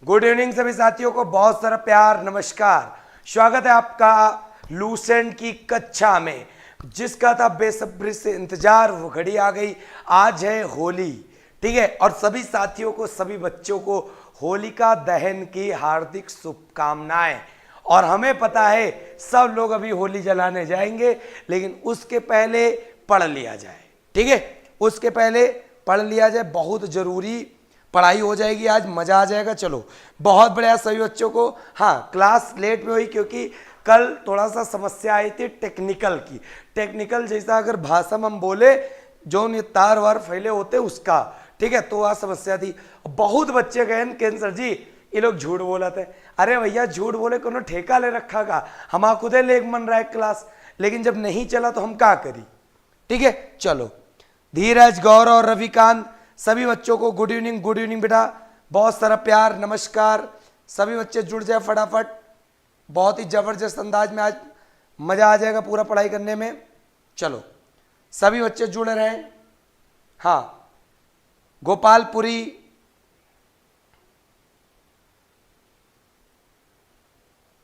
Good evening सभी साथियों को बहुत सारा प्यार, नमस्कार। स्वागत है आपका लूसेंट की कक्षा में, जिसका था बेसब्री से इंतजार। वो घड़ी आ गई, आज है होली, ठीक है। और सभी साथियों को, सभी बच्चों को होलिका दहन की हार्दिक शुभकामनाएं। और हमें पता है सब लोग अभी होली जलाने जाएंगे, लेकिन उसके पहले पढ़ लिया जाए, ठीक है। उसके पहले पढ़ लिया जाए, बहुत जरूरी पढ़ाई हो जाएगी, आज मजा आ जाएगा। चलो बहुत बढ़िया सभी बच्चों को। हाँ, क्लास लेट में हुई क्योंकि कल थोड़ा सा समस्या आई थी टेक्निकल की। टेक्निकल जैसा अगर भाषा में हम बोले, जो ये तार वार फैले होते उसका, ठीक है, तो आज समस्या थी। बहुत बच्चे गए कैंसर जी, ये लोग झूठ बोला थे। अरे भैया झूठ बोले को ठेका ले रखा का, हम खुदे लेग मन रहा है क्लास, लेकिन जब नहीं चला तो हम क्या करी, ठीक है। चलो, धीरज, गौरव और रविकांत सभी बच्चों को गुड इवनिंग बेटा, बहुत सारा प्यार, नमस्कार। सभी बच्चे जुड़ जाए फटाफट, बहुत ही जबरदस्त अंदाज में आज मजा आ जाएगा पूरा पढ़ाई करने में। चलो सभी बच्चे जुड़ रहे हैं। हाँ, गोपालपुरी,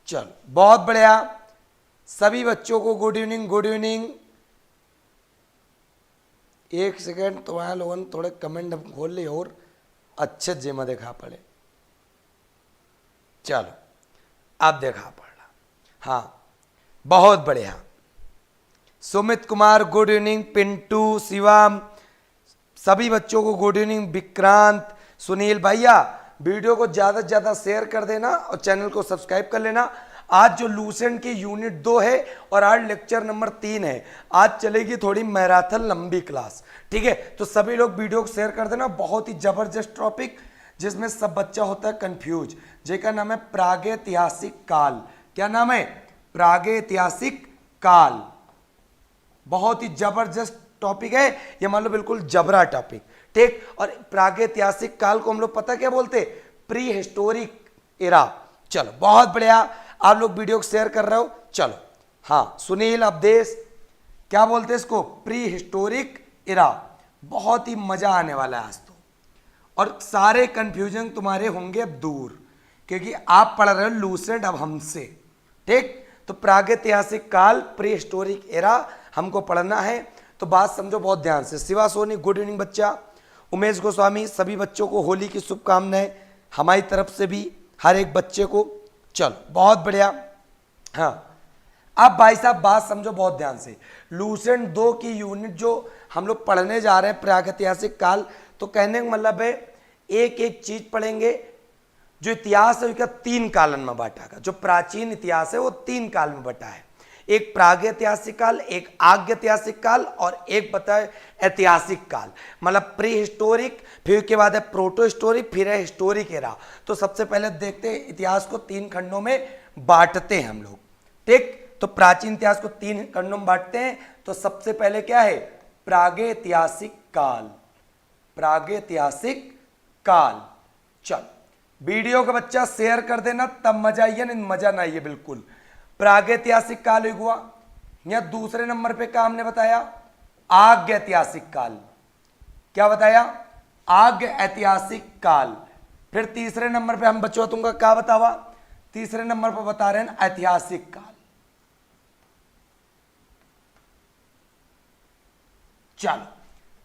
चलो बहुत बढ़िया, सभी बच्चों को गुड इवनिंग। एक सेकेंड, तुम्हारे लोगों ने थोड़े कमेंट खोल लिए और अच्छे जेमा देखा पड़े। चलो अब देखा पड़ा, हाँ बहुत बढ़िया। सुमित कुमार गुड इवनिंग, पिंटू, शिवम, सभी बच्चों को गुड इवनिंग। विक्रांत, सुनील भैया वीडियो को ज़्यादा से ज़्यादा शेयर कर देना और चैनल को सब्सक्राइब कर लेना। आज जो लूसेंट की यूनिट 2 है और आज लेक्चर नंबर 3 है, आज चलेगी थोड़ी मैराथन लंबी क्लास, ठीक है। तो सभी लोग वीडियो को शेयर कर देना। बहुत ही जबरदस्त टॉपिक, जिसमें सब बच्चा होता है कंफ्यूज। जिसका नाम है प्रागैतिहासिक काल। क्या नाम है? प्रागैतिहासिक काल। बहुत ही जबरदस्त टॉपिक है ये, मान लो बिल्कुल जबरा टॉपिक, ठीक। और प्रागैतिहासिक काल को हम लोग पता क्या बोलते? Pre historic era. चलो बहुत बढ़िया, आप लोग वीडियो को शेयर कर रहे हो। चलो हाँ, सुनील, अवधेश, क्या बोलते हैं इसको? Pre historic era. बहुत ही मजा आने वाला है आज तो, और सारे कंफ्यूजन तुम्हारे होंगे अब दूर, क्योंकि आप पढ़ रहे हो लूसेंट अब हमसे, ठीक। तो प्रागैतिहासिक काल, प्री हिस्टोरिक एरा हमको पढ़ना है, तो बात समझो बहुत ध्यान से। शिवा सोनी गुड इवनिंग बच्चा। उमेश गोस्वामी, सभी बच्चों को होली की शुभकामनाएं हमारी तरफ से भी, हर एक बच्चे को। चलो बहुत बढ़िया। हाँ, अब भाई साहब बात समझो बहुत ध्यान से। लूसेंट 2 की यूनिट जो हम लोग पढ़ने जा रहे हैं प्रागैतिहासिक काल, तो कहने का मतलब है एक एक चीज पढ़ेंगे। जो इतिहास है उसका 3 कालन में बांटा गया। जो प्राचीन इतिहास है वो 3 काल में बटा है। एक प्रागैतिहासिक काल, एक आग्यैतिहासिक काल और एक बताए ऐतिहासिक काल। मतलब प्री हिस्टोरिक, फिर के बाद है प्रोटो हिस्टोरिक, फिर है हिस्टोरिक एरा। तो सबसे पहले देखते हैं इतिहास को 3 खंडों में बांटते हैं हम लोग, ठीक। तो प्राचीन इतिहास को 3 खंडों में बांटते हैं। तो सबसे पहले क्या है? प्रागैतिहासिक काल। प्रागैतिहासिक काल। चल वीडियो का बच्चा शेयर कर देना, तब मजा आइए, नहीं मजा ना आइए बिल्कुल। प्रागैतिहासिक काल हुआ। या दूसरे नंबर पे क्या हमने बताया? आग्यैतिहासिक काल। क्या बताया? आग्य ऐतिहासिक काल। फिर तीसरे नंबर पे हम बच्चों तुमका क्या बतावा? तीसरे नंबर पर बता रहे हैं ऐतिहासिक काल। चलो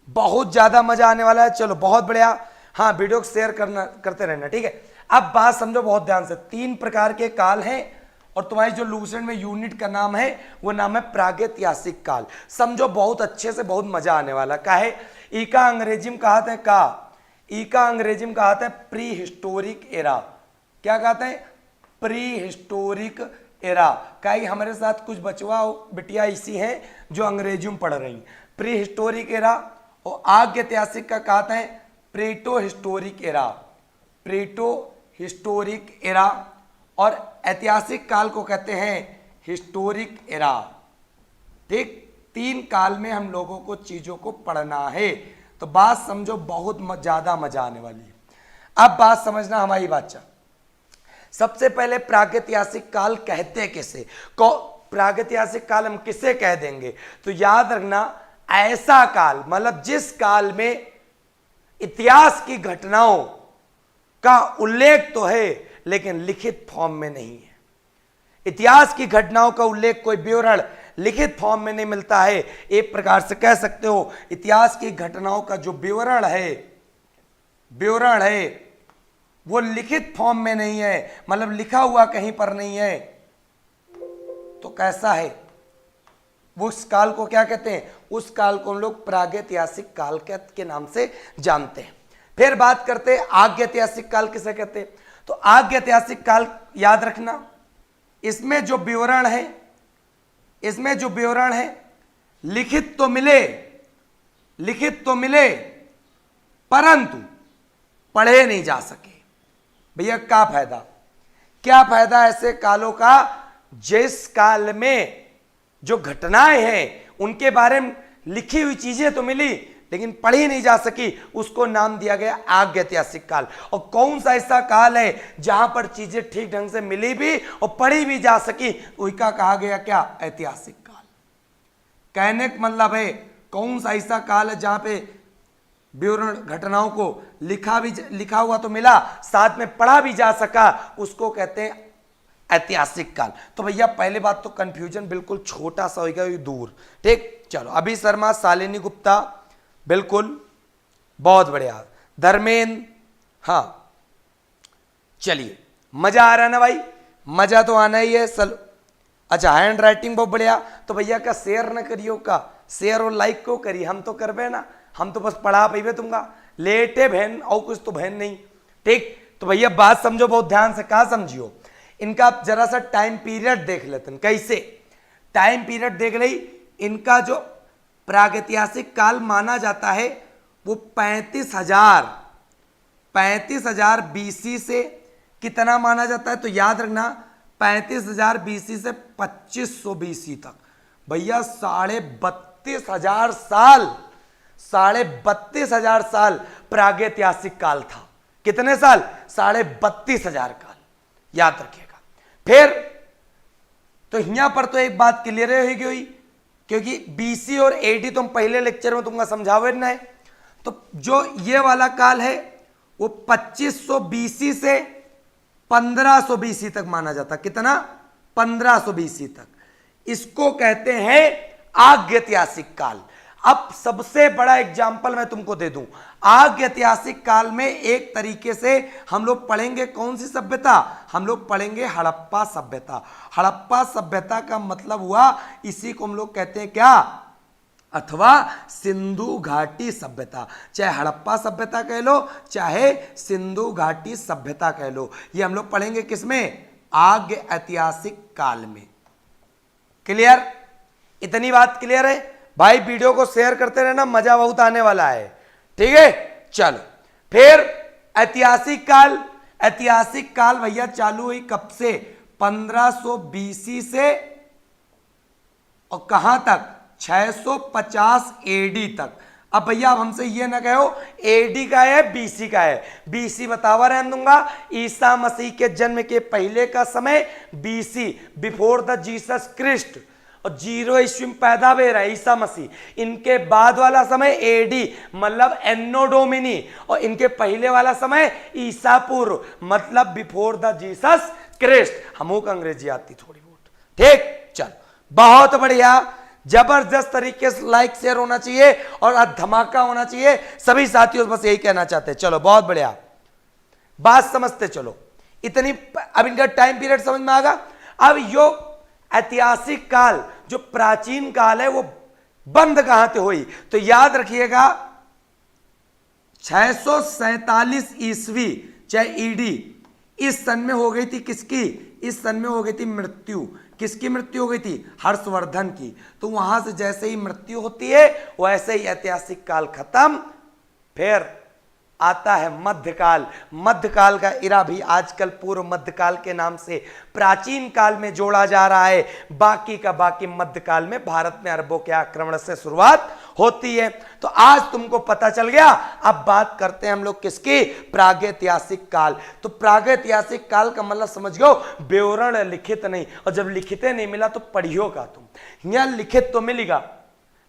बहुत ज्यादा मजा आने वाला है। चलो बहुत बढ़िया। हाँ, वीडियो को शेयर करते रहना, ठीक है। अब बात समझो बहुत ध्यान से। 3 प्रकार के काल हैं, और तुम्हारी जो लूसेंट में यूनिट का नाम है वो नाम है प्रागैतिहासिक काल। समझो बहुत अच्छे से, बहुत मजा आने वाला। का है? इका अंग्रेजी में कहा था इका अंग्रेजी में कहा था प्री हिस्टोरिक एरा। क्या कहते हैं? Pre historic era. कई हमारे साथ कुछ बचवा बिटिया ऐसी हैं जो अंग्रेजी में पढ़ रही। Prehistoric era. और आग्यैतिहासिक का कहते हैं protohistoric era. Protohistoric era. और ऐतिहासिक काल को कहते हैं हिस्टोरिक एरा, ठीक। 3 काल में हम लोगों को चीजों को पढ़ना है। तो बात समझो बहुत ज्यादा मजा आने वाली है। अब बात समझना हमारी बात। सबसे पहले प्रागैतिहासिक काल कहते किसे? प्रागैतिहासिक काल हम किसे कह देंगे? तो याद रखना, ऐसा काल, मतलब जिस काल में इतिहास की घटनाओं का उल्लेख तो है लेकिन लिखित फॉर्म में नहीं है। इतिहास की घटनाओं का उल्लेख, कोई विवरण लिखित फॉर्म में नहीं मिलता है। एक प्रकार से कह सकते हो इतिहास की घटनाओं का जो विवरण है वो लिखित फॉर्म में नहीं है, मतलब लिखा हुआ कहीं पर नहीं है। तो कैसा है? वो उस काल को क्या कहते हैं? उस काल को हम लोग प्रागैतिहासिक काल के नाम से जानते हैं। फिर बात करते हैं आग्यैतिहासिक काल किसे कहते हैं। तो आग्यैतिहासिक काल याद रखना, इसमें जो विवरण है लिखित तो मिले परंतु पढ़े नहीं जा सके। भैया क्या फायदा ऐसे कालों का जिस काल में जो घटनाएं हैं उनके बारे में लिखी हुई चीजें तो मिली लेकिन पढ़ी नहीं जा सकी, उसको नाम दिया गया आग्यैतिहासिक काल। और कौन सा ऐसा काल है जहां पर चीजें ठीक ढंग से मिली भी और पढ़ी भी जा सकी, वही का कहा गया क्या? ऐतिहासिक काल। कहने का मतलब है कौन सा ऐसा काल है जहां पे विवरण घटनाओं को लिखा हुआ तो मिला, साथ में पढ़ा भी जा सका, उसको कहते हैं ऐतिहासिक काल। तो भैया पहले बात तो कंफ्यूजन बिल्कुल छोटा सा होगा, दूर। ठीक, चलो अभी शर्मा, शालिनी गुप्ता, बिल्कुल बहुत बढ़िया। धर्मेंद्र, हाँ चलिए, मजा आ रहा है ना भाई? मजा तो आना ही है। अच्छा, हैंड राइटिंग बहुत बढ़िया। तो भैया का शेयर न करियो का, शेयर और लाइक को करिए, हम तो करबे ना, हम तो बस पढ़ा पीबे तुमका, लेटे बहन और कुछ तो बहन नहीं। ठीक, तो भैया बात समझो बहुत ध्यान से। कहा समझियो, इनका जरा सा टाइम पीरियड देख लेते हैं। कैसे टाइम पीरियड देख रही, इनका जो प्रागैतिहासिक काल माना जाता है वो 35,000 बीसी से कितना माना जाता है? तो याद रखना 35,000 बीसी से 2500 बीसी तक। भैया 32,500 साल प्रागैतिहासिक काल था। कितने साल? 32,500 काल, याद रखिएगा। फिर तो यहां पर तो एक बात क्लियर होगी, क्योंकि बीसी और एडी तो हम पहले लेक्चर में तुमको समझावे ना है। तो जो ये वाला काल है वो 2500 बीसी से 1500 बीसी तक माना जाता। कितना? 1500 बीसी तक। इसको कहते हैं आग्यैतिहासिक काल। अब सबसे बड़ा एग्जाम्पल मैं तुमको दे दूं। आग्यैतिहासिक काल में एक तरीके से हम लोग पढ़ेंगे कौन सी सभ्यता? हम लोग पढ़ेंगे हड़प्पा सभ्यता। हड़प्पा सभ्यता का मतलब हुआ, इसी को हम लोग कहते हैं क्या? अथवा सिंधु घाटी सभ्यता। चाहे हड़प्पा सभ्यता कह लो, चाहे सिंधु घाटी सभ्यता कह लो। ये हम लोग पढ़ेंगे किसमें? आग्यैतिहासिक काल में। क्लियर? इतनी बात क्लियर है भाई? वीडियो को शेयर करते रहना, मजा बहुत आने वाला है। ठीक है, चलो फिर ऐतिहासिक काल। ऐतिहासिक काल भैया चालू हुई कब से? 1500 बीसी से और कहां तक? 650 एडी तक। अब भैया अब हमसे ये ना कहो एडी का है बीसी का है। बीसी बतावा रहने दूंगा, ईसा मसीह के जन्म के पहले का समय BC, before the Jesus Christ, और 0 ईस्वी में पैदा हुए रहे ईसा मसीह। इनके बाद वाला समय एडी मतलब एनो डोमिनी, और इनके पहले वाला समय ईसा पूर्व मतलब बिफोर द जीसस क्रिस्ट। हमको अंग्रेजी आती थोड़ी बहुत। ठीक, चल बहुत बढ़िया, जबरदस्त तरीके से लाइक शेयर होना चाहिए और आज धमाका होना चाहिए। सभी साथियों बस यही कहना चाहते हैं। चलो बहुत बढ़िया, बात समझते चलो। इतनी अब इनका टाइम पीरियड समझ में आ गया। अब यो ऐतिहासिक काल जो प्राचीन काल है वो बंद कहां से हुई? तो याद रखिएगा 647 ईस्वी चाहे ईडी, इस सन में हो गई थी किसकी? इस सन में हो गई थी मृत्यु। किसकी मृत्यु हो गई थी? हर्षवर्धन की। तो वहां से जैसे ही मृत्यु होती है वैसे ही ऐतिहासिक काल खत्म। फिर आता है मध्यकाल। मध्यकाल का इरा भी आजकल पूर्व मध्यकाल के नाम से प्राचीन काल में जोड़ा जा रहा है। बाकी का बाकी मध्यकाल में भारत में अरबों के आक्रमण से शुरुआत होती है। तो आज तुमको पता चल गया। अब बात करते हैं हम लोग किसकी? प्रागैतिहासिक काल। तो प्रागैतिहासिक काल का मतलब समझ गयो, विवरण लिखित नहीं, और जब लिखित नहीं मिला तो पढ़ियो का तुम। यहां लिखित तो मिलेगा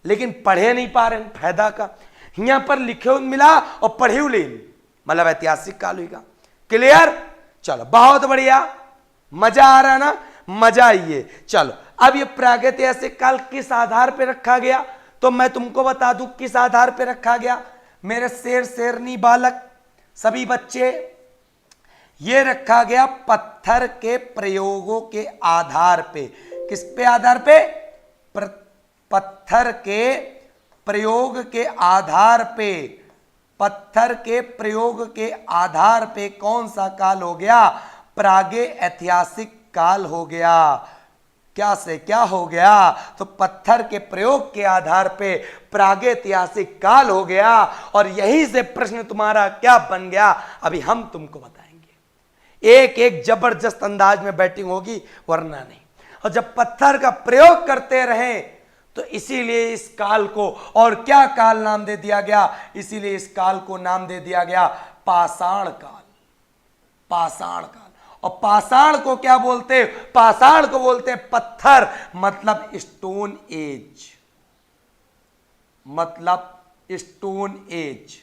लेकिन पढ़े नहीं पा रहे, फायदा का। यहां पर लिखे मिला और पढ़े ले, मतलब ऐतिहासिक काल हुईगा। क्लियर? चलो बहुत बढ़िया, मजा आ रहा ना, मजा आइए। चलो अब ये प्रागैतिहासिक काल किस आधार पे रखा गया, तो मैं तुमको बता दूं किस आधार पे रखा गया मेरे शेर शेरनी बालक सभी बच्चे। ये रखा गया पत्थर के प्रयोगों के आधार पे। किस पे आधार पे? पत्थर के प्रयोग के आधार पे। पत्थर के प्रयोग के आधार पे कौन सा काल हो गया? प्रागैतिहासिक काल हो गया। क्या से क्या हो गया? तो पत्थर के प्रयोग के आधार पे प्रागैतिहासिक काल हो गया। और यहीं से प्रश्न तुम्हारा क्या बन गया, अभी हम तुमको बताएंगे। एक एक जबरदस्त अंदाज में बैटिंग होगी, वरना नहीं। और जब पत्थर का प्रयोग करते रहे तो इसीलिए इस काल को और क्या काल नाम दे दिया गया? इसीलिए इस काल को नाम दे दिया गया पाषाण काल। पाषाण काल। और पाषाण को क्या बोलते? पाषाण को बोलते पत्थर, मतलब स्टोन एज। मतलब स्टोन एज।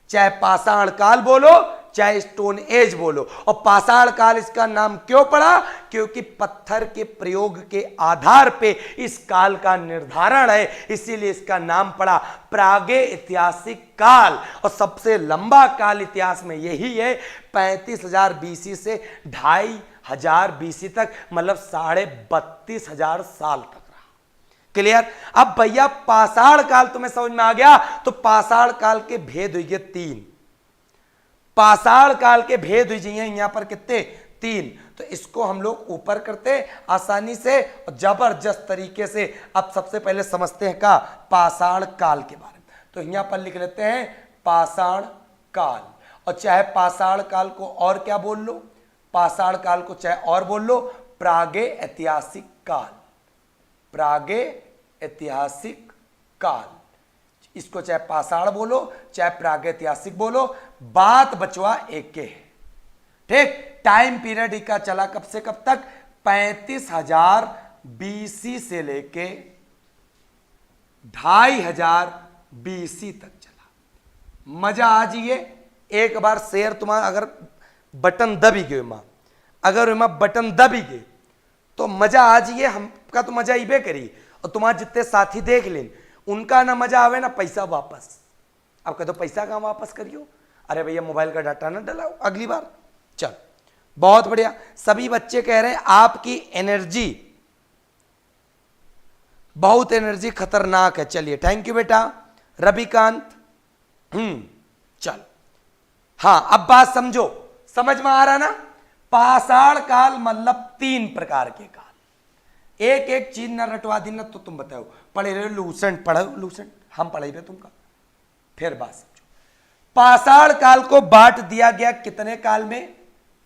चाहे पाषाण काल बोलो चाहे स्टोन एज बोलो। और पाषाण काल इसका नाम क्यों पड़ा? क्योंकि पत्थर के प्रयोग के आधार पे इस काल का निर्धारण है, इसीलिए इसका नाम पड़ा प्रागैतिहासिक काल। और सबसे लंबा काल इतिहास में यही है, 35,000 बीसी से 2,500 बीसी तक, मतलब 32,500 साल तक रहा। क्लियर? अब भैया पाषाण काल तुम्हें समझ में आ गया, तो पाषाण काल के भेद हुए 3। पाषाण काल के भेद हुई यहां पर कितने? 3। तो इसको हम लोग ऊपर करते आसानी से और जबरदस्त तरीके से। अब सबसे पहले समझते हैं का पाषाण काल के बारे में। तो यहां पर लिख लेते हैं पाषाण काल। और चाहे पाषाण काल को और क्या बोल लो, पाषाण काल को चाहे और बोल लो प्रागैतिहासिक काल। प्रागैतिहासिक काल, इसको चाहे पाषाण बोलो चाहे प्रागैतिहासिक बोलो, बात बचवा एक के है। ठीक? टाइम पीरियड इनका चला कब से कब तक? 35,000 बीसी से लेके 2,500 बीसी तक चला। मजा आ जाइए। एक बार शेयर तुम्हारा अगर बटन दबी गए मां, अगर मां बटन दबी गए तो मजा आ जाइए, हमका तो मजा इबे करी। और तुम्हारे जितने साथी देख लें, उनका ना मजा आवे ना पैसा वापस। अब कह दो पैसा कहां वापस करियो? अरे भैया मोबाइल का डाटा ना डलाओ अगली बार। चल बहुत बढ़िया। सभी बच्चे कह रहे हैं आपकी एनर्जी, बहुत एनर्जी खतरनाक है। चलिए थैंक यू बेटा रविकांत। चल हाँ अब बात समझो, समझ में आ रहा ना? पाषाण काल मतलब 3 प्रकार के काल। एक एक चीज न रटवा दी ना तो तुम बताओ। पढ़े रहे लूसेंट, पढ़ो लूसेंट, हम पढ़े रहे तुमका। फिर बात समझो, पाषाण काल को बांट दिया गया कितने काल में?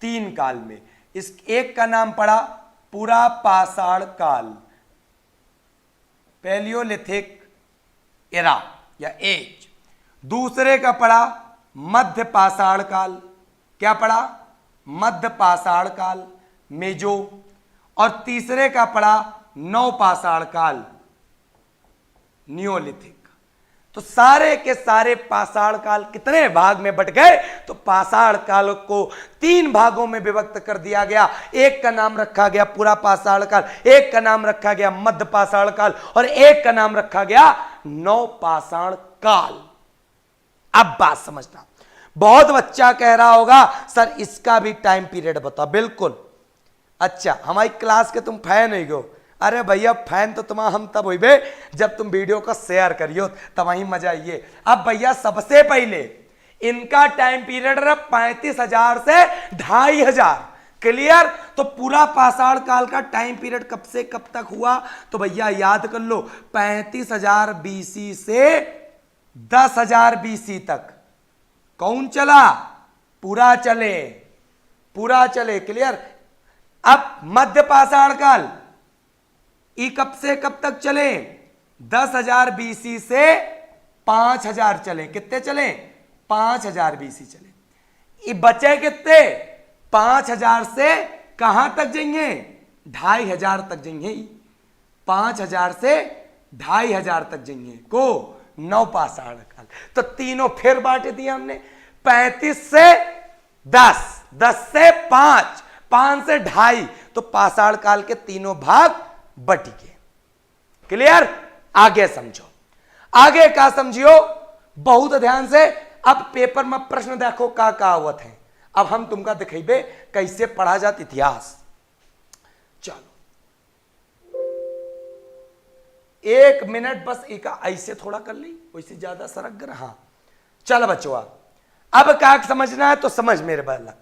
3 काल में। इस एक का नाम पड़ा पूरा पाषाण काल, पैलियोलिथिक एरा या एज। दूसरे का पड़ा मध्य पाषाण काल। क्या पड़ा? मध्य पाषाण काल, मेजो। और तीसरे का पड़ा नव पाषाण काल, नियोलिथिक। तो सारे के सारे पाषाण काल कितने भाग में बट गए? तो पाषाण काल को 3 भागों में विभक्त कर दिया गया। एक का नाम रखा गया पूरा पाषाण काल, एक का नाम रखा गया मध्य पाषाण काल, और एक का नाम रखा गया नव पाषाण काल। अब बात समझना। बहुत बच्चा कह रहा होगा सर इसका भी टाइम पीरियड बताओ। बिल्कुल। अच्छा हमारी क्लास के तुम फैन हो गो? अरे भैया फैन तो तुम्हारा हम तब हुई जब तुम वीडियो को शेयर करियो, तब वही मजा आइए। अब भैया सबसे पहले इनका टाइम पीरियड रहा 35,000 से 2,500। क्लियर? तो पूरा पाषाण काल का टाइम पीरियड कब से कब तक हुआ? तो भैया याद कर लो 35,000 बीसी से 10,000 बीसी तक। कौन चला? पूरा चले, पूरा चले। क्लियर? अब मध्य पाषाण काल ई कब से कब तक चले? 10,000 बीसी से 5,000 चले। कितने चले? 5,000 बीसी चले। ये बचे कितने? 5,000 से कहां तक जाएंगे? 2,500 तक जाएंगे। 5,000 से 2,500 तक जाएंगे को नव पाषाण काल। तो तीनों फिर बांट दिया हमने, 35 से 10 10 से 5, 5 से 2.5, तो पाषाण काल के तीनों भाग बट गए। क्लियर? आगे समझो, आगे का समझियो बहुत ध्यान से। अब पेपर में प्रश्न देखो का कहावत है। अब हम तुमका दिखेबे कैसे पढ़ा जात इतिहास। चलो 1 मिनट बस इका ऐसे थोड़ा कर ली, वैसे ज्यादा सरक गया। हाँ चल बच्चों, अब क्या समझना है तो समझ मेरे बाला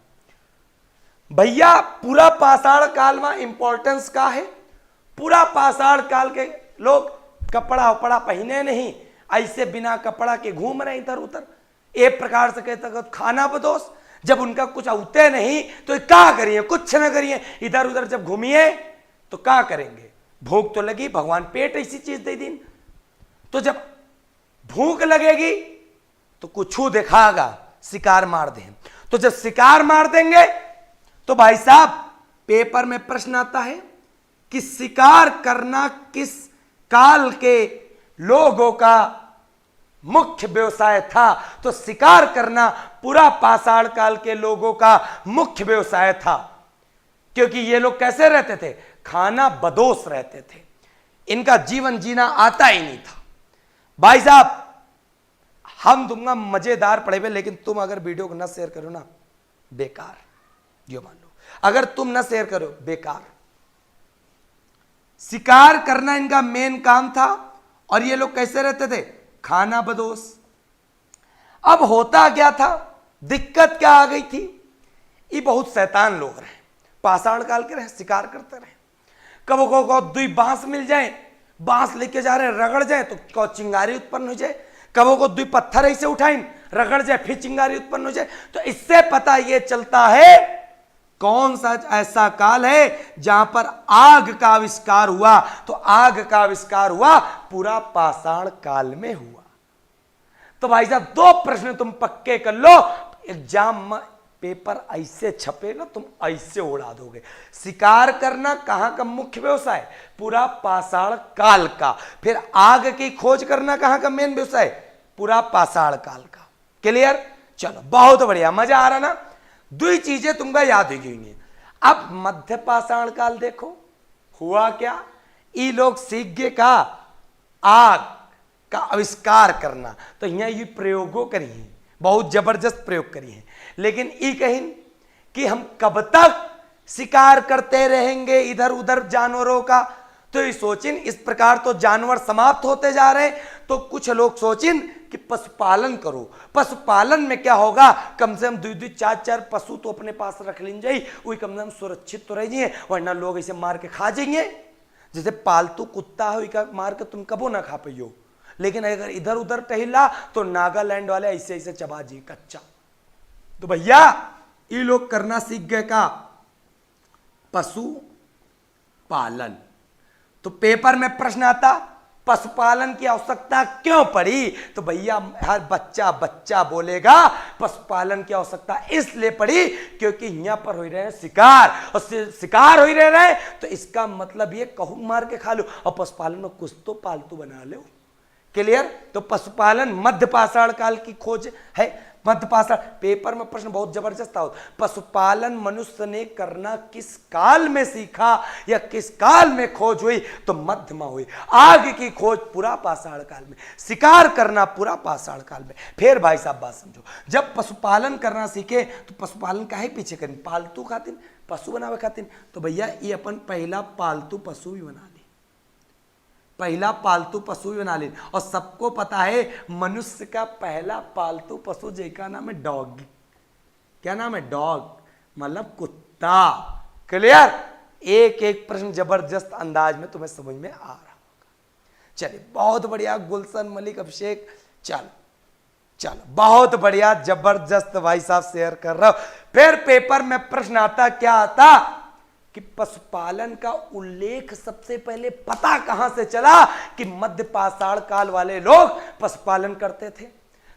भैया। पूरा पाषाण काल में इंपॉर्टेंस का है। पूरा पाषाण काल के लोग कपड़ा उपड़ा पहने नहीं, ऐसे बिना कपड़ा के घूम रहे इधर उधर। एक प्रकार से कहते खाना बदोश। जब उनका कुछ होते नहीं तो क्या करिए, कुछ न करिए, इधर उधर जब घूमिए तो क्या करेंगे। भूख तो लगी, भगवान पेट ऐसी चीज दे दी, तो जब भूख लगेगी तो कुछ दिखागा, शिकार मार दें। तो जब शिकार मार देंगे तो भाई साहब पेपर में प्रश्न आता है कि शिकार करना किस काल के लोगों का मुख्य व्यवसाय था। तो शिकार करना पूरा पाषाण काल के लोगों का मुख्य व्यवसाय था, क्योंकि ये लोग कैसे रहते थे, खाना बदोश रहते थे, इनका जीवन जीना आता ही नहीं था। भाई साहब हम दूंगा मजेदार पढ़े हुए, लेकिन तुम अगर वीडियो को ना शेयर करो ना बेकार, यो मान लो अगर तुम ना शेयर करो बेकार। शिकार करना इनका मेन काम था, और ये लोग कैसे रहते थे, खाना बदोश। अब होता क्या था, दिक्कत क्या आ गई थी, ये बहुत शैतान लोग रहे, पाषाण काल के रहे, शिकार करते रहे। कबो को 2 बांस मिल जाए, बांस लेके जा रहे हैं, रगड़ जाए तो चिंगारी उत्पन्न हो जाए। कबो को 2 पत्थर ऐसे उठाएं, रगड़ जाए, फिर चिंगारी उत्पन्न हो जाए। तो इससे पता यह चलता है कौन सा ऐसा काल है जहां पर आग का आविष्कार हुआ। तो आग का आविष्कार हुआ पूरा पाषाण काल में हुआ। तो भाई साहब 2 प्रश्न तुम पक्के कर लो, एग्जाम में पेपर ऐसे छपेगा तुम ऐसे उड़ा दोगे। शिकार करना कहां का मुख्य व्यवसाय, पूरा पाषाण काल का। फिर आग की खोज करना कहां का मेन व्यवसाय, पूरा पाषाण काल का। क्लियर? चलो बहुत बढ़िया, मजा आ रहा ना। 2 चीजें तुमको याद हो गई। अब मध्य पाषाण काल देखो हुआ क्या, ये लोग सीख गए का आग का आविष्कार करना। तो यहाँ ये प्रयोगों करी है, बहुत जबरदस्त प्रयोग करी है। लेकिन ये कहीं कि हम कब तक शिकार करते रहेंगे इधर उधर जानवरों का, तो ये सोचिन इस प्रकार तो जानवर समाप्त होते जा रहे हैं। तो कुछ लोग सोचिन कि पशुपालन करो। पशुपालन में क्या होगा, कम से कम 2-2 4-4 पशु तो अपने पास रख लें जाइए, वही कम से कम सुरक्षित तो रह जाइए, वरना लोग इसे मार के खा जाएंगे। जैसे पालतू कुत्ता है का मार के तुम कबो ना खा पाइयो, लेकिन अगर इधर उधर टहला तो नागालैंड वाले ऐसे ऐसे चबा जी कच्चा। तो भैया ये लोग करना सीख गए का पशु पालन। तो पेपर में प्रश्न आता पशुपालन की आवश्यकता क्यों पड़ी, तो भैया हर बच्चा बोलेगा पशुपालन की आवश्यकता इसलिए पड़ी क्योंकि यहाँ पर हो रहे हैं शिकार, और शिकार हो रहे हैं तो इसका मतलब ये कहूं मार के खा लो, और पशुपालन में कुछ तो पालतू बना लो। क्लियर? तो पशुपालन मध्य पाषाण काल की खोज है। मध्य पाषाण पेपर में प्रश्न बहुत जबरदस्त था, पशुपालन मनुष्य ने करना किस काल में सीखा या किस काल में खोज हुई, तो मध्य में हुई। आग की खोज पूरा पाषाण काल में, शिकार करना पूरा पाषाण काल में। फिर भाई साहब बात समझो, जब पशुपालन करना सीखे तो पशुपालन काहे पीछे करें, पालतू खातिर, पशु बनावे खातिर। तो भैया ये अपन पहला पालतू पशु भी बना ले, पहला पालतू पशु भी बना ले। और सबको पता है मनुष्य का पहला पालतू पशु जिसका नाम है डॉग। क्या नाम है? डॉग, मतलब कुत्ता। क्लियर? एक एक प्रश्न जबरदस्त अंदाज में तुम्हें समझ में आ रहा होगा। चलिए बहुत बढ़िया गुलशन मलिक अभिषेक, चलो बहुत बढ़िया जबरदस्त भाई साहब शेयर कर रहा हूं। फिर पेपर में प्रश्न आता, क्या आता कि पशुपालन का उल्लेख सबसे पहले पता कहां से चला कि मध्य पाषाण काल वाले लोग पशुपालन करते थे।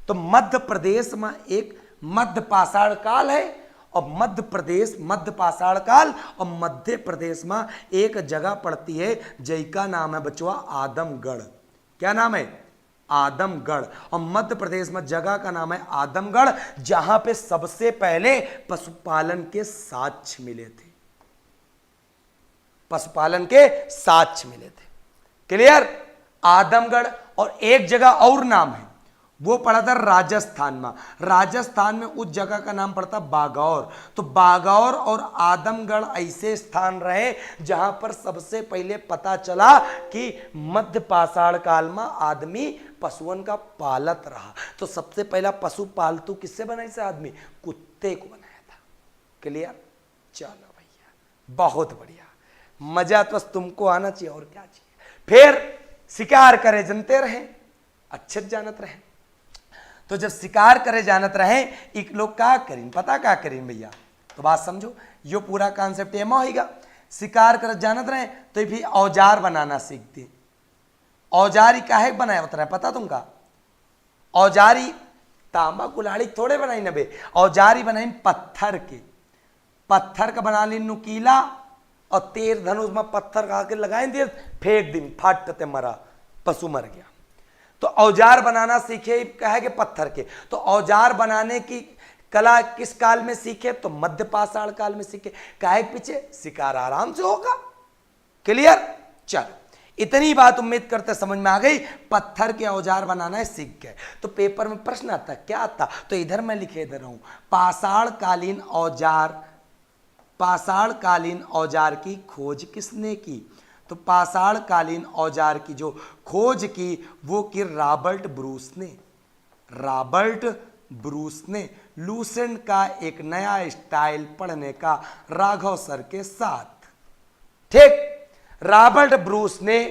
तो मध्य प्रदेश में एक मध्य पाषाण काल है, और मध्य प्रदेश मध्य पाषाण काल, और मध्य प्रदेश में एक जगह पड़ती है जिसका नाम है बचवा आदमगढ़। क्या नाम है? आदमगढ़। और मध्य प्रदेश में जगह का नाम है आदमगढ़, जहां पे सबसे पहले पशुपालन के साक्ष्य मिले थे, पशुपालन के साक्ष्य मिले थे। क्लियर? आदमगढ़। और एक जगह और नाम है, वो पड़ा था राजस्थान में। राजस्थान में उस जगह का नाम पड़ता बागौर। तो बागौर और आदमगढ़ ऐसे स्थान रहे जहां पर सबसे पहले पता चला कि मध्य पाषाण काल में आदमी पशुओं का पालत रहा। तो सबसे पहला पशु पालतू किससे बनाई से आदमी? कुत्ते को बनाया था। क्लियर? चलो भैया, बहुत बढ़िया, मजा तो बस तुमको आना चाहिए, और क्या चाहिए। फिर शिकार करे जानते रहे, अच्छे जानत रहे। तो जब शिकार करे जानत रहे, एक लोग का करीन, पता क्या करीन भैया? तो बात समझो, यो पूरा कॉन्सेप्ट एमा होगा। शिकार कर जानत रहे तो भी औजार बनाना सीखते। औजारी काहे बनाया होता है पता तुमका? औजारी तांबा कुल्हाड़ी थोड़े बनाई न बे, औजारी बनाई पत्थर के। पत्थर का बना ली नुकीला, और तीर धनुष में पत्थर खा के लगाए दिए, फेंक दिन, फाटते मरा, पशु मर गया। तो औजार बनाना सीखे कहे कि पत्थर के। तो औजार बनाने की कला किस काल में सीखे? तो मध्य पाषाण काल में सीखे। काहे पीछे? शिकार आराम से होगा। क्लियर? चलो, इतनी बात उम्मीद करते समझ में आ गई। पत्थर के औजार बनाना है, सीख गए। तो पेपर में प्रश्न आता, क्या आता? तो इधर मैं लिखे दे रहा हूं, पाषाण कालीन औजार, पाषाण कालीन औजार की खोज किसने की? तो पाषाण कालीन औजार की जो खोज की वो की रॉबर्ट ब्रूस ने। रॉबर्ट ब्रूस ने लूसेंट का एक नया स्टाइल पढ़ने का राघव सर के साथ। ठीक, रॉबर्ट ब्रूस ने